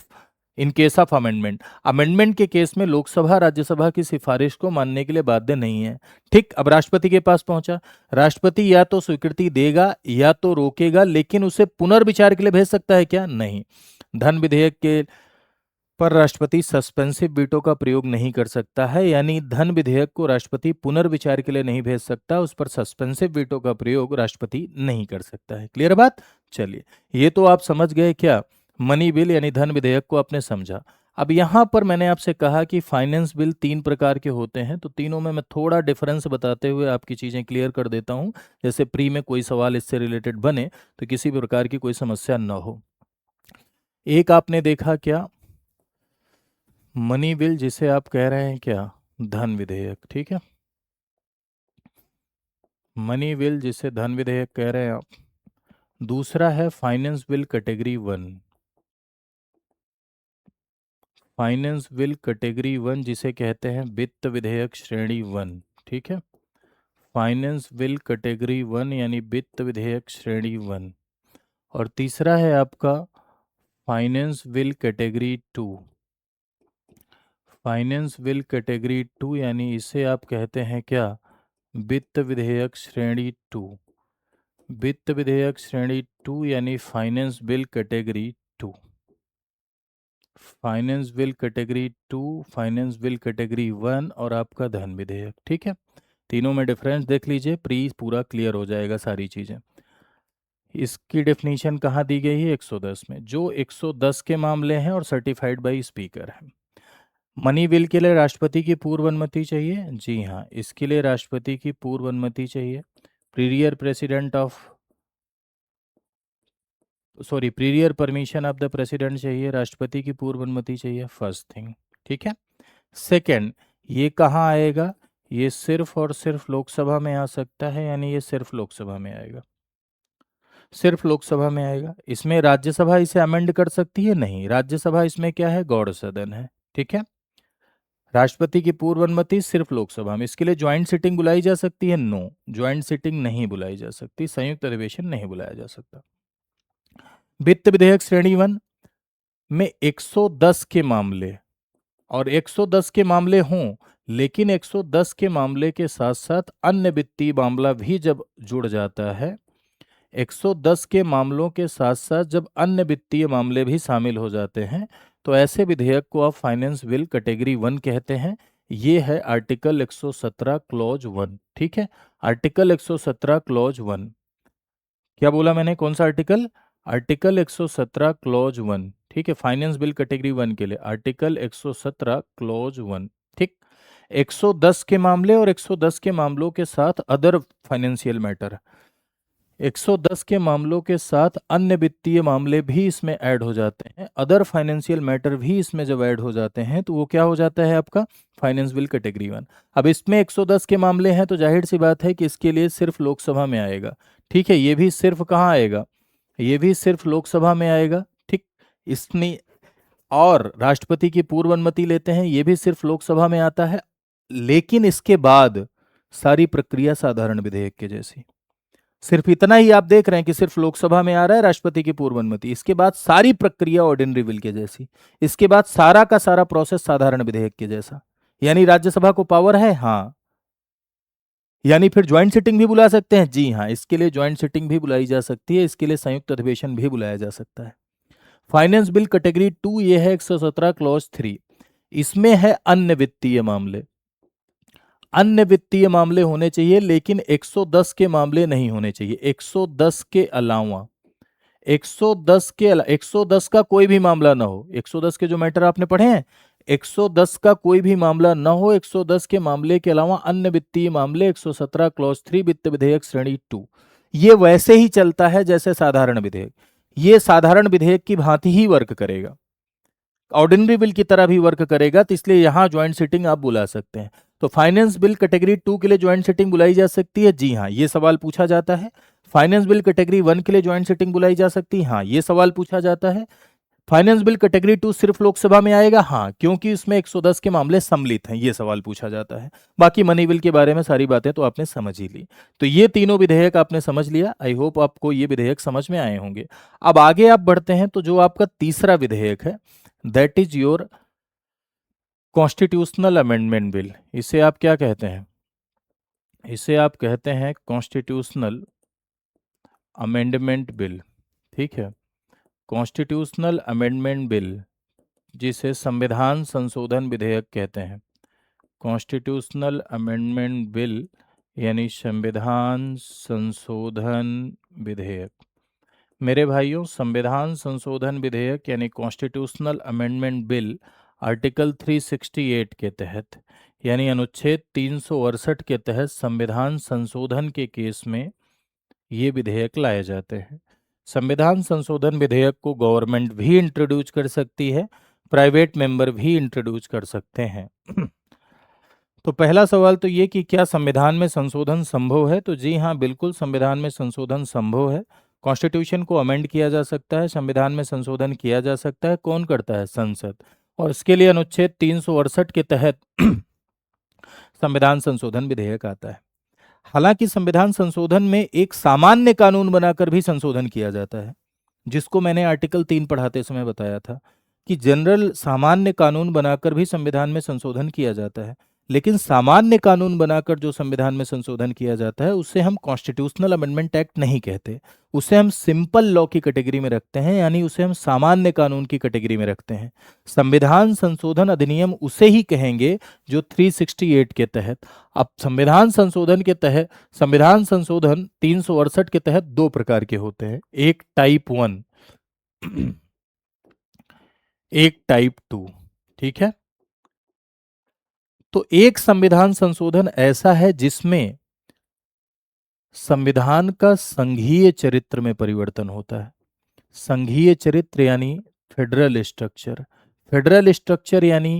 in case of amendment. Amendment के केस में लोकसभा राज्यसभा की सिफारिश को मानने के लिए बाध्य नहीं है। ठीक, अब राष्ट्रपति के पास पहुंचा। राष्ट्रपति या तो स्वीकृति देगा या तो रोकेगा, लेकिन उसे पुनर्विचार के लिए भेज सकता है क्या? नहीं। धन विधेयक के पर राष्ट्रपति सस्पेंसिव वीटो का प्रयोग नहीं कर सकता है, यानी धन विधेयक को राष्ट्रपति पुनर्विचार के लिए नहीं भेज सकता, उस पर सस्पेंसिव वीटो का प्रयोग राष्ट्रपति नहीं कर सकता है। क्लियर बात? चलिए, ये तो आप समझ गए क्या? मनी बिल यानी धन विधेयक को आपने समझा। अब यहां पर मैंने आपसे कहा कि फाइनेंस बिल 3 प्रकार के होते हैं, तो तीनों में मैं थोड़ा डिफरेंस बताते हुए आपकी चीजें क्लियर कर देता हूं, जैसे प्री में कोई सवाल इससे रिलेटेड बने तो किसी भी प्रकार की कोई समस्या न हो। एक आपने देखा क्या? मनी बिल, जिसे आप कह रहे हैं क्या? धन विधेयक। ठीक है, मनी बिल जिसे धन विधेयक कह रहे हैं आप। दूसरा है finance bill category 1। Finance bill category 1 जिसे कहते हैं वित्त विधेयक श्रेणी 1। ठीक है, फाइनेंस बिल कैटेगरी 1 यानी वित्त विधेयक श्रेणी 1। और तीसरा है आपका finance bill category 2। Finance bill category 2 यानी इसे आप कहते हैं क्या? वित्त विधेयक श्रेणी 2। वित्त विधेयक श्रेणी 2 यानी finance bill category 2। Finance bill category 2, finance bill category 1 और आपका धन विधेयक। ठीक है, तीनों में डिफरेंस देख लीजिए, प्री पूरा क्लियर हो जाएगा सारी चीज़ें। इसकी डेफिनेशन कहाँ दी गई है? 110 में। जो 110 के मामले हैं और सर्टिफाइड बाय स्पीकर है। मनी बिल के लिए राष्ट्रपति की पूर्व अनुमति चाहिए? जी हाँ, इसके लिए राष्ट्रपति की पूर्व अनुमति चाहिए। प्रीरियर परमिशन ऑफ द प्रेसिडेंट चाहिए, राष्ट्रपति की पूर्व अनुमति चाहिए, फर्स्ट थिंग। ठीक है। सेकंड, ये कहाँ आएगा? ये सिर्फ और सिर्फ लोकसभा में आ सकता है, यानी ये सिर्फ लोकसभा में आएगा, सिर्फ लोकसभा में आएगा। इसमें राज्यसभा इसे अमेंड कर सकती है? नहीं, राज्यसभा इसमें क्या है? गौड़ सदन है। ठीक है। राष्ट्रपति की पूर्व अनुमति सिर्फ लोकसभा में। इसके लिए ज्वाइंट सिटिंग बुलाई जा सकती है? नो, ज्वाइंट सिटिंग नहीं बुलाई जा सकती, संयुक्त अधिवेशन नहीं बुलाया जा सकता। वित्त विधेयक श्रेणी 1 में 110 के मामले, और 110 के मामले हों, लेकिन 110 के मामले के साथ साथ अन्य वित्तीय मामला भी जब जुड़ जाता है, 110 के मामलों के साथ साथ जब अन्य वित्तीय मामले भी शामिल हो जाते हैं, तो ऐसे विधेयक को आप फाइनेंस बिल कैटेगरी 1 कहते हैं। ये है आर्टिकल 117 क्लॉज 1। ठीक है। Article 117 clause 1। क्या बोला मैंने? कौन सा आर्टिकल? Article 117 clause 1। ठीक है। फाइनेंस बिल कैटेगरी 1 के लिए आर्टिकल 117 क्लॉज 1। ठीक। 110 के मामले और 110 के मामलों के साथ अदर फाइनेंशियल मैटर, 110 के मामलों के साथ अन्य वित्तीय मामले भी इसमें ऐड हो जाते हैं, अदर फाइनेंशियल मैटर भी इसमें जब ऐड हो जाते हैं तो वो क्या हो जाता है? आपका फाइनेंस बिल कैटेगरी 1। अब इसमें 110 के मामले हैं तो जाहिर सी बात है कि इसके लिए सिर्फ लोकसभा में आएगा। ठीक है। ये भी सिर्फ कहाँ आएगा? ये भी सिर्फ लोकसभा में आएगा। ठीक। इसमें और राष्ट्रपति की पूर्व अनुमति लेते हैं, ये भी सिर्फ लोकसभा में आता है। लेकिन इसके बाद सारी प्रक्रिया साधारण विधेयक के जैसी। सिर्फ इतना ही आप देख रहे हैं कि सिर्फ लोकसभा में आ रहा है राष्ट्रपति की पूर्व अनुमति, इसके बाद सारी प्रक्रिया ऑर्डिनरी बिल के जैसी, इसके बाद सारा का सारा प्रोसेस साधारण विधेयक के जैसा। यानी राज्यसभा को पावर है? हाँ। यानी फिर ज्वाइंट सिटिंग भी बुला सकते हैं? जी हाँ, इसके लिए ज्वाइंट सिटिंग भी बुलाई जा सकती है, इसके लिए संयुक्त अधिवेशन भी बुलाया जा सकता है। फाइनेंस बिल कैटेगरी 2 ये है 117 क्लॉज 3। इसमें है अन्य वित्तीय मामले। अन्य वित्तीय मामले होने चाहिए, लेकिन 110 के मामले नहीं होने चाहिए। 110 के अलावा, 110 का कोई भी मामला ना हो। 110 के जो मैटर आपने पढ़े हैं, 110 का कोई भी मामला ना हो। 110 के मामले के अलावा अन्य वित्तीय मामले 117 क्लॉज 3 वित्त विधेयक श्रेणी 2। ये वैसे ही चलता है जैसे साधारण विधेयक। ये साधारण विधेयक की भांति ही वर्क करेगा, ऑर्डिनरी बिल की तरह भी वर्क करेगा, तो इसलिए यहां ज्वाइंट सिटिंग आप बुला सकते हैं। तो फाइनेंस बिल कैटेगरी 2 के लिए ज्वाइंट सिटिंग बुलाई जा सकती है? जी हाँ, ये सवाल पूछा जाता है। फाइनेंस बिल कैटेगरी 1 के लिए ज्वाइंट सिटिंग बुलाई जा सकती है? हाँ, ये सवाल पूछा जाता है। फाइनेंस बिल कैटेगरी 2 सिर्फ लोकसभा में आएगा? हाँ, क्योंकि इसमें 110 के मामले सम्मिलित हैं, ये सवाल पूछा जाता है। बाकी मनी बिल के बारे में सारी बातें तो आपने समझ ही ली। तो ये तीनों विधेयक आपने समझ लिया। आई होप आपको ये विधेयक समझ में आए होंगे। अब आगे आप बढ़ते हैं, तो जो आपका तीसरा विधेयक है, that is your constitutional amendment bill. इसे आप क्या कहते हैं? इसे आप कहते हैं कॉन्स्टिट्यूशनल अमेंडमेंट बिल। ठीक है। कॉन्स्टिट्यूशनल अमेंडमेंट बिल, जिसे संविधान संशोधन विधेयक कहते हैं। कॉन्स्टिट्यूशनल अमेंडमेंट बिल यानी संविधान संशोधन विधेयक। मेरे भाइयों, संविधान संशोधन विधेयक यानी कॉन्स्टिट्यूशनल अमेंडमेंट बिल आर्टिकल 368 के तहत, यानी अनुच्छेद 368 के तहत संविधान संशोधन के केस में ये विधेयक लाए जाते हैं। संविधान संशोधन विधेयक को गवर्नमेंट भी इंट्रोड्यूस कर सकती है, प्राइवेट मेंबर भी इंट्रोड्यूस कर सकते हैं। तो पहला सवाल तो ये कि क्या संविधान में संशोधन संभव है? तो जी हाँ, बिल्कुल संविधान में संशोधन संभव है। कॉन्स्टिट्यूशन को अमेंड किया जा सकता है, संविधान में संशोधन किया जा सकता है। कौन करता है? संसद। और इसके लिए अनुच्छेद 368 के तहत संविधान संशोधन विधेयक आता है। हालांकि संविधान संशोधन में एक सामान्य कानून बनाकर भी संशोधन किया जाता है, जिसको मैंने आर्टिकल 3 पढ़ाते समय बताया था कि जनरल सामान्य कानून बनाकर भी संविधान में संशोधन किया जाता है। लेकिन सामान्य कानून बनाकर जो संविधान में संशोधन किया जाता है उसे हम कॉन्स्टिट्यूशनल अमेंडमेंट एक्ट नहीं कहते, उसे हम सिंपल लॉ की कैटेगरी में रखते हैं, यानी उसे हम सामान्य कानून की कैटेगरी में रखते हैं। संविधान संशोधन अधिनियम उसे ही कहेंगे जो 368 के तहत, अब संविधान संशोधन के तहत, संविधान संशोधन 368 के तहत दो प्रकार के होते हैं, एक टाइप 1 एक टाइप 2। ठीक है, तो एक संविधान संशोधन ऐसा है जिसमें संविधान का संघीय चरित्र में परिवर्तन होता है। संघीय चरित्र यानी फेडरल स्ट्रक्चर, फेडरल स्ट्रक्चर यानी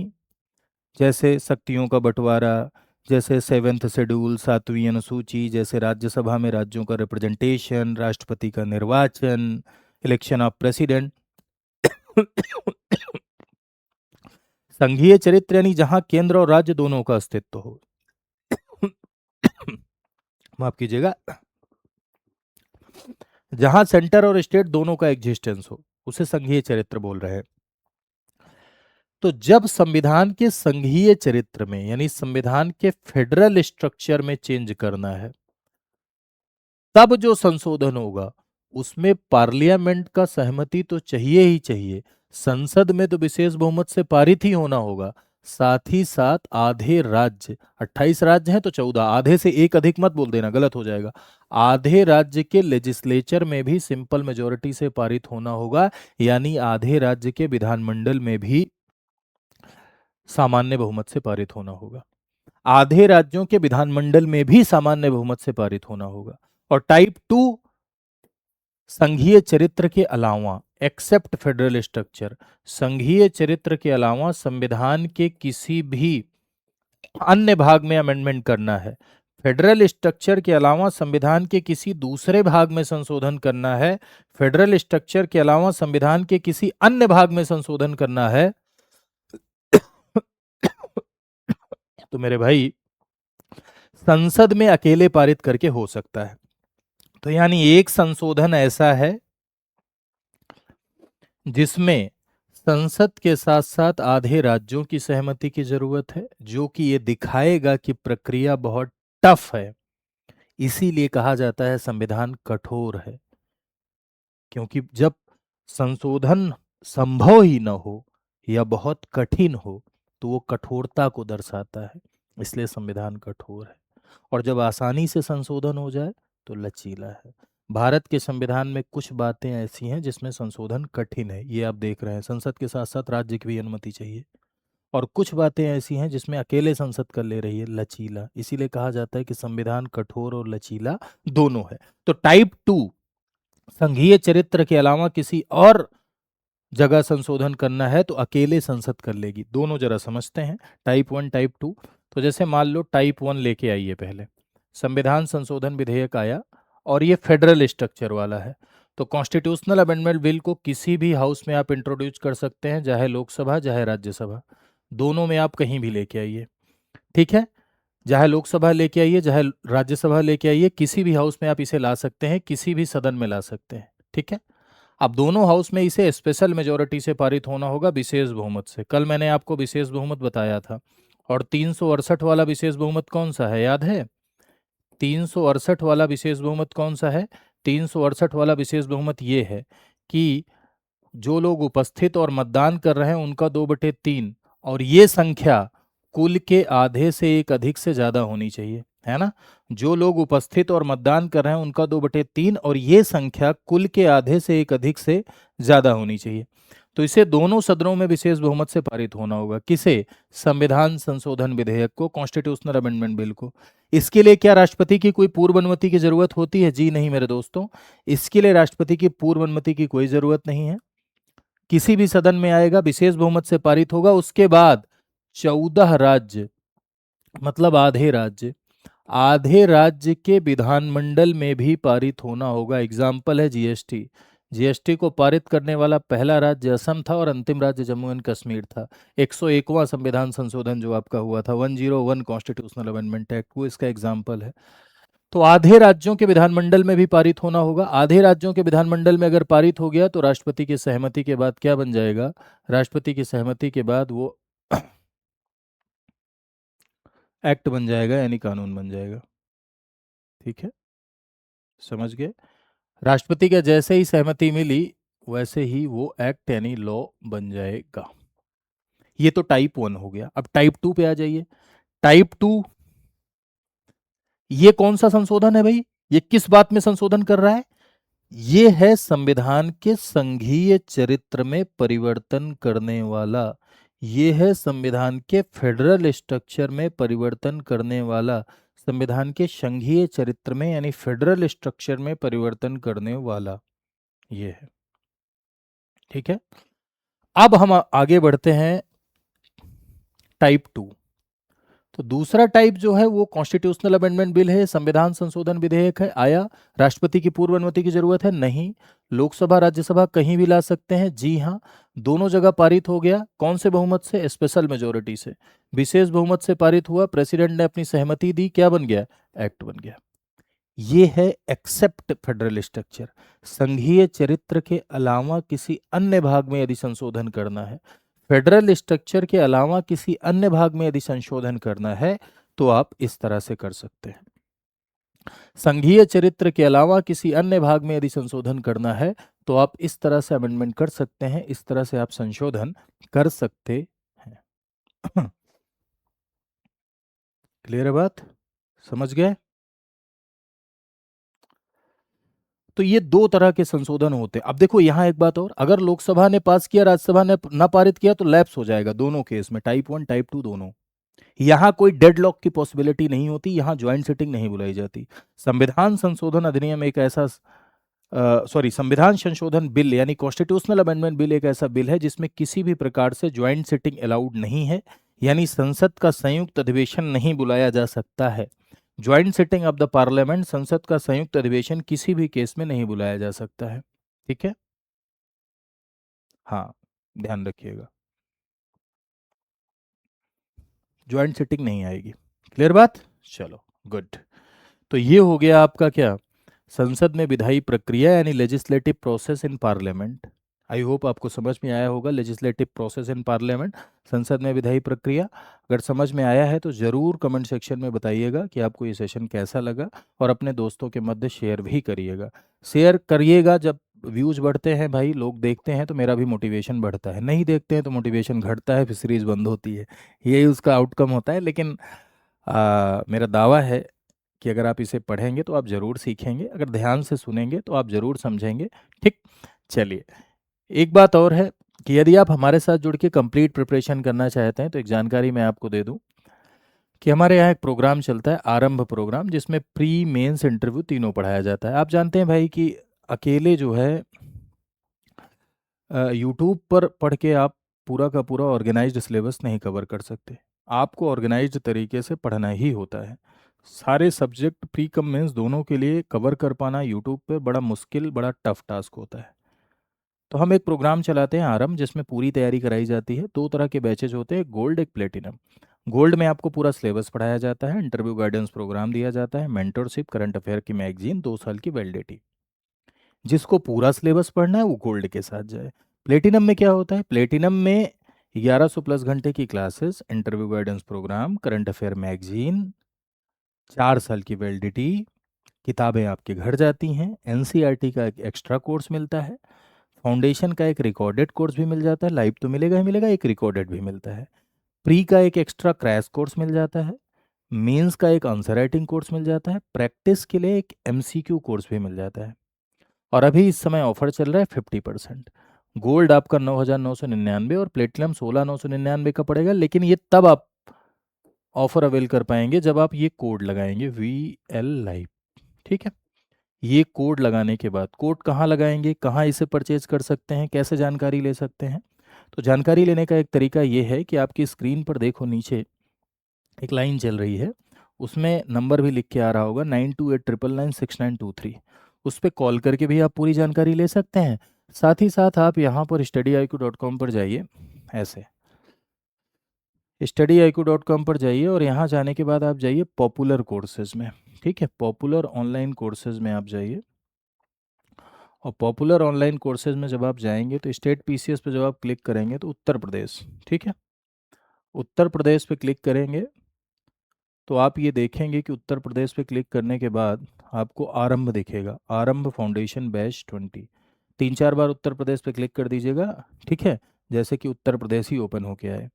जैसे शक्तियों का बंटवारा, जैसे सेवेंथ शेड्यूल, सातवीं अनुसूची, जैसे राज्यसभा में राज्यों का रिप्रेजेंटेशन, राष्ट्रपति का निर्वाचन, इलेक्शन ऑफ प्रेसिडेंट। संघीय चरित्र यानी जहां केंद्र और राज्य दोनों का अस्तित्व हो। माफ कीजिएगा, जहां सेंटर और स्टेट दोनों का एग्जिस्टेंस हो, उसे संघीय चरित्र बोल रहे हैं। तो जब संविधान के संघीय चरित्र में यानी संविधान के फेडरल स्ट्रक्चर में चेंज करना है, तब जो संशोधन होगा उसमें पार्लियामेंट का सहमति तो चाहिए ही चाहिए, संसद में तो विशेष बहुमत से पारित ही होना होगा, साथ ही साथ आधे राज्य, 28 राज्य हैं तो 14, आधे से एक अधिक मत बोल देना, गलत हो जाएगा, आधे राज्य के लेजिस्लेचर में भी सिंपल मेजोरिटी से पारित होना होगा, यानी आधे राज्य के विधानमंडल में भी सामान्य बहुमत से पारित होना होगा, आधे राज्यों के विधानमंडल में भी सामान्य बहुमत से पारित होना होगा। और टाइप 2 संघीय चरित्र के अलावा, एक्सेप्ट फेडरल स्ट्रक्चर, संघीय चरित्र के अलावा संविधान के किसी भी अन्य भाग में अमेंडमेंट करना है, फेडरल स्ट्रक्चर के अलावा संविधान के किसी दूसरे भाग में संशोधन करना है, फेडरल स्ट्रक्चर के अलावा संविधान के किसी अन्य भाग में संशोधन करना है, तो मेरे भाई संसद में अकेले पारित करके हो सकता है। तो यानी एक संशोधन ऐसा है जिसमें संसद के साथ साथ आधे राज्यों की सहमति की जरूरत है, जो कि ये दिखाएगा कि प्रक्रिया बहुत टफ है, इसीलिए कहा जाता है संविधान कठोर है, क्योंकि जब संशोधन संभव ही न हो या बहुत कठिन हो तो वो कठोरता को दर्शाता है, इसलिए संविधान कठोर है। और जब आसानी से संशोधन हो जाए तो लचीला है। भारत के संविधान में कुछ बातें ऐसी हैं जिसमें संशोधन कठिन है, ये आप देख रहे हैं, संसद के साथ साथ राज्य की भी अनुमति चाहिए, और कुछ बातें ऐसी हैं जिसमें अकेले संसद कर ले रही है, लचीला, इसीलिए कहा जाता है कि संविधान कठोर और लचीला दोनों है। तो टाइप 2 संघीय चरित्र के अलावा किसी और जगह संशोधन करना है तो अकेले संसद कर लेगी, दोनों जरा समझते हैं, टाइप 1 टाइप 2। तो जैसे मान लो टाइप 1 लेके आइए, पहले संविधान संशोधन विधेयक आया और ये फेडरल स्ट्रक्चर वाला है, तो कॉन्स्टिट्यूशनल अमेंडमेंट बिल को किसी भी हाउस में आप इंट्रोड्यूस कर सकते हैं, चाहे लोकसभा चाहे राज्यसभा, दोनों में आप कहीं भी लेके आइए, ठीक है, चाहे लोकसभा लेके आइए चाहे राज्यसभा लेके आइए, किसी भी हाउस में आप इसे ला सकते हैं, किसी भी सदन में ला सकते हैं, ठीक है। अब दोनों हाउस में इसे स्पेशल मेजोरिटी से पारित होना होगा, विशेष बहुमत से, कल मैंने आपको विशेष बहुमत बताया था, और 368 वाला विशेष बहुमत कौन सा है, याद है? 368 वाला विशेष बहुमत कौन सा है? 368 वाला विशेष बहुमत ये है कि जो लोग उपस्थित और मतदान कर रहे हैं उनका 2/3 और ये संख्या कुल के आधे से एक अधिक से ज्यादा होनी चाहिए, है ना, जो लोग उपस्थित और मतदान कर रहे हैं उनका 2/3 और ये संख्या कुल के आधे से एक अधिक से ज्यादा होनी चाहिए, तो इसे दोनों सदनों में विशेष बहुमत से पारित होना होगा, किसे? संविधान संशोधन विधेयक को, कॉन्स्टिट्यूशनल अमेंडमेंट बिल को। इसके लिए क्या राष्ट्रपति की कोई पूर्व अनुमति की जरूरत होती है? जी नहीं मेरे दोस्तों, इसके लिए राष्ट्रपति की पूर्व अनुमति की कोई जरूरत नहीं है, किसी भी सदन में आएगा, विशेष बहुमत से पारित होगा, उसके बाद 14 राज्य, मतलब आधे राज्य, आधे राज्य के विधानमंडल में भी पारित होना होगा। एग्जाम्पल है जीएसटी, जीएसटी को पारित करने वाला पहला राज्य असम था और अंतिम राज्य जम्मू एंड कश्मीर था। 101वां संविधान संशोधन जो आपका हुआ था, 101 कॉन्स्टिट्यूशनल अमेंडमेंट एक्ट, वो इसका एग्जाम्पल है। तो आधे राज्यों के विधानमंडल में भी पारित होना होगा, आधे राज्यों के विधानमंडल में अगर पारित हो गया तो राष्ट्रपति की सहमति के बाद क्या बन जाएगा? राष्ट्रपति की सहमति के बाद वो एक्ट बन जाएगा यानी कानून बन जाएगा। ठीक है, समझ गए। राष्ट्रपति के जैसे ही सहमति मिली वैसे ही वो एक्ट यानी लॉ बन जाएगा। ये तो टाइप 1 हो गया। अब टाइप 2 पे आ जाइए। टाइप 2, ये कौन सा संशोधन है भाई? ये किस बात में संशोधन कर रहा है? ये है संविधान के संघीय चरित्र में परिवर्तन करने वाला। ये है संविधान के फेडरल स्ट्रक्चर में परिवर्तन करने वाला। संविधान के संघीय चरित्र में यानी फेडरल स्ट्रक्चर में परिवर्तन करने वाला ये है। ठीक है, अब हम आगे बढ़ते हैं टाइप 2। तो दूसरा टाइप जो है वो कॉन्स्टिट्यूशनल अमेंडमेंट बिल है, संविधान संशोधन विधेयक है। आया, राष्ट्रपति की पूर्व अनुमति की जरूरत है? नहीं। लोकसभा राज्यसभा कहीं भी ला सकते हैं? जी हाँ। दोनों जगह पारित हो गया। कौन से बहुमत से? स्पेशल मेजोरिटी से। विशेष बहुमत से पारित हुआ, प्रेसिडेंट ने अपनी सहमति दी, क्या बन गया? एक्ट बन गया। ये है एक्सेप्ट फेडरल स्ट्रक्चर। संघीय चरित्र के अलावा किसी अन्य भाग में यदि संशोधन करना है, फेडरल स्ट्रक्चर के अलावा किसी अन्य भाग में यदि संशोधन करना है तो आप इस तरह से कर सकते हैं। संघीय चरित्र के अलावा किसी अन्य भाग में यदि संशोधन करना है तो आप इस तरह से अमेंडमेंट कर सकते हैं, इस तरह से आप संशोधन कर सकते हैं। क्लियर है बात? समझ गए? तो ये दो तरह के संशोधन होते हैं। अब देखो यहां एक बात और, अगर लोकसभा ने पास किया, राज्यसभा ने ना पारित किया तो लैप्स हो जाएगा दोनों केस में, टाइप 1 टाइप 2 दोनों। यहां कोई डेडलॉक की पॉसिबिलिटी नहीं होती, यहां ज्वाइंट सिटिंग नहीं बुलाई जाती। संविधान संशोधन अधिनियम एक ऐसा संविधान संशोधन बिल यानी कॉन्स्टिट्यूशनल अमेंडमेंट बिल एक ऐसा बिल है जिसमें किसी भी प्रकार से ज्वाइंट सिटिंग अलाउड नहीं है, यानी संसद का संयुक्त अधिवेशन नहीं बुलाया जा सकता है। Joint sitting of the parliament, संसद का संयुक्त अधिवेशन किसी भी केस में नहीं बुलाया जा सकता है। ठीक है, हाँ, ध्यान रखिएगा, ज्वाइंट सिटिंग नहीं आएगी। क्लियर बात? चलो, गुड। तो ये हो गया आपका क्या, संसद में विधायी प्रक्रिया यानी legislative process in parliament. I hope आपको समझ में आया होगा, लेजिस्लेटिव प्रोसेस इन पार्लियामेंट, संसद में विधायी प्रक्रिया। अगर समझ में आया है तो ज़रूर कमेंट सेक्शन में बताइएगा कि आपको ये सेशन कैसा लगा, और अपने दोस्तों के मध्य शेयर भी करिएगा। शेयर करिएगा, जब व्यूज बढ़ते हैं भाई, लोग देखते हैं तो मेरा भी मोटिवेशन बढ़ता है, नहीं देखते हैं तो मोटिवेशन घटता है, फिर सीरीज बंद होती है। यही उसका आउटकम होता है। लेकिन मेरा दावा है कि अगर आप इसे पढ़ेंगे तो आप ज़रूर सीखेंगे, अगर ध्यान से सुनेंगे तो आप ज़रूर समझेंगे। ठीक, चलिए, एक बात और है कि यदि आप हमारे साथ जुड़ के कंप्लीट प्रिपरेशन करना चाहते हैं तो एक जानकारी मैं आपको दे दूं कि हमारे यहाँ एक प्रोग्राम चलता है, आरंभ प्रोग्राम, जिसमें प्री मेंस इंटरव्यू तीनों पढ़ाया जाता है। आप जानते हैं भाई कि अकेले जो है यूट्यूब पर पढ़ के आप पूरा का पूरा ऑर्गेनाइज्ड सिलेबस नहीं कवर कर सकते। आपको ऑर्गेनाइज्ड तरीके से पढ़ना ही होता है। सारे सब्जेक्ट प्री कम मेंस दोनों के लिए कवर कर पाना यूट्यूब पे बड़ा मुश्किल, बड़ा टफ टास्क होता है। तो हम एक प्रोग्राम चलाते हैं आरंभ, जिसमें पूरी तैयारी कराई जाती है। दो तरह के बैचेज होते हैं, गोल्ड एक प्लेटिनम। गोल्ड में आपको पूरा सिलेबस पढ़ाया जाता है, इंटरव्यू गाइडेंस प्रोग्राम दिया जाता है, मेंटरशिप, करंट अफेयर की मैगजीन, 2 साल की वैलिडिटी। जिसको पूरा सिलेबस पढ़ना है वो गोल्ड के साथ जाए। प्लेटिनम में क्या होता है? प्लेटिनम में 1100 प्लस घंटे की classes, interview guidance program, current affair magazine, 4 साल की वैलिडिटी, किताबें आपके घर जाती हैं, एनसीईआरटी का एक एक्स्ट्रा कोर्स मिलता है, फाउंडेशन का एक रिकॉर्डेड कोर्स भी मिल जाता है, लाइव तो मिलेगा ही मिलेगा, एक रिकॉर्डेड भी मिलता है, प्री का एक एक्स्ट्रा क्रैश कोर्स मिल जाता है, मेंस का एक आंसर राइटिंग कोर्स मिल जाता है, प्रैक्टिस के लिए एक एमसीक्यू कोर्स भी मिल जाता है। और अभी इस समय ऑफर चल रहा है 50%। गोल्ड आपका 9,999 और प्लेटिनम 16,999 का पड़ेगा, लेकिन ये तब आप ऑफर अवेल कर पाएंगे जब आप ये कोड लगाएंगे VL लाइव। ठीक है, ये कोड लगाने के बाद, कोड कहाँ लगाएंगे, कहाँ इसे परचेज कर सकते हैं, कैसे जानकारी ले सकते हैं? तो जानकारी लेने का एक तरीका ये है कि आपकी स्क्रीन पर देखो, नीचे एक लाइन चल रही है, उसमें नंबर भी लिख के आ रहा होगा 9289996923। उस पर कॉल करके भी आप पूरी जानकारी ले सकते हैं। साथ ही साथ आप यहाँ पर studyIQ.com पर जाइए, ऐसे studyIQ.com पर जाइए, और यहाँ जाने के बाद आप जाइए पॉपुलर कोर्सेज में। ठीक है, पॉपुलर ऑनलाइन कोर्सेज में आप जाइए, और पॉपुलर ऑनलाइन कोर्सेज में जब आप जाएंगे तो स्टेट PCS पे जब आप क्लिक करेंगे तो उत्तर प्रदेश, ठीक है, उत्तर प्रदेश पे क्लिक करेंगे तो आप ये देखेंगे कि उत्तर प्रदेश पे क्लिक करने के बाद आपको आरंभ दिखेगा, आरंभ फाउंडेशन बैच 20। 3-4 बार उत्तर प्रदेश पे क्लिक कर दीजिएगा, ठीक है, जैसे कि उत्तर प्रदेश ही ओपन हो गया है।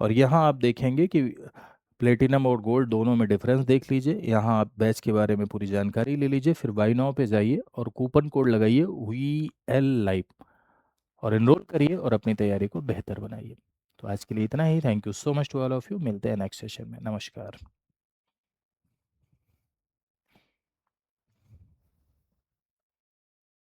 और यहाँ आप देखेंगे कि प्लेटिनम और गोल्ड दोनों में डिफरेंस देख लीजिए। यहाँ आप बैच के बारे में पूरी जानकारी ले लीजिए, फिर बाई नाउ पे जाइए और कूपन कोड लगाइए VL लाइव और एनरोल करिए और अपनी तैयारी को बेहतर बनाइए। तो आज के लिए इतना ही। Thank you so much to all of you. मिलते हैं नेक्स्ट सेशन में। नमस्कार।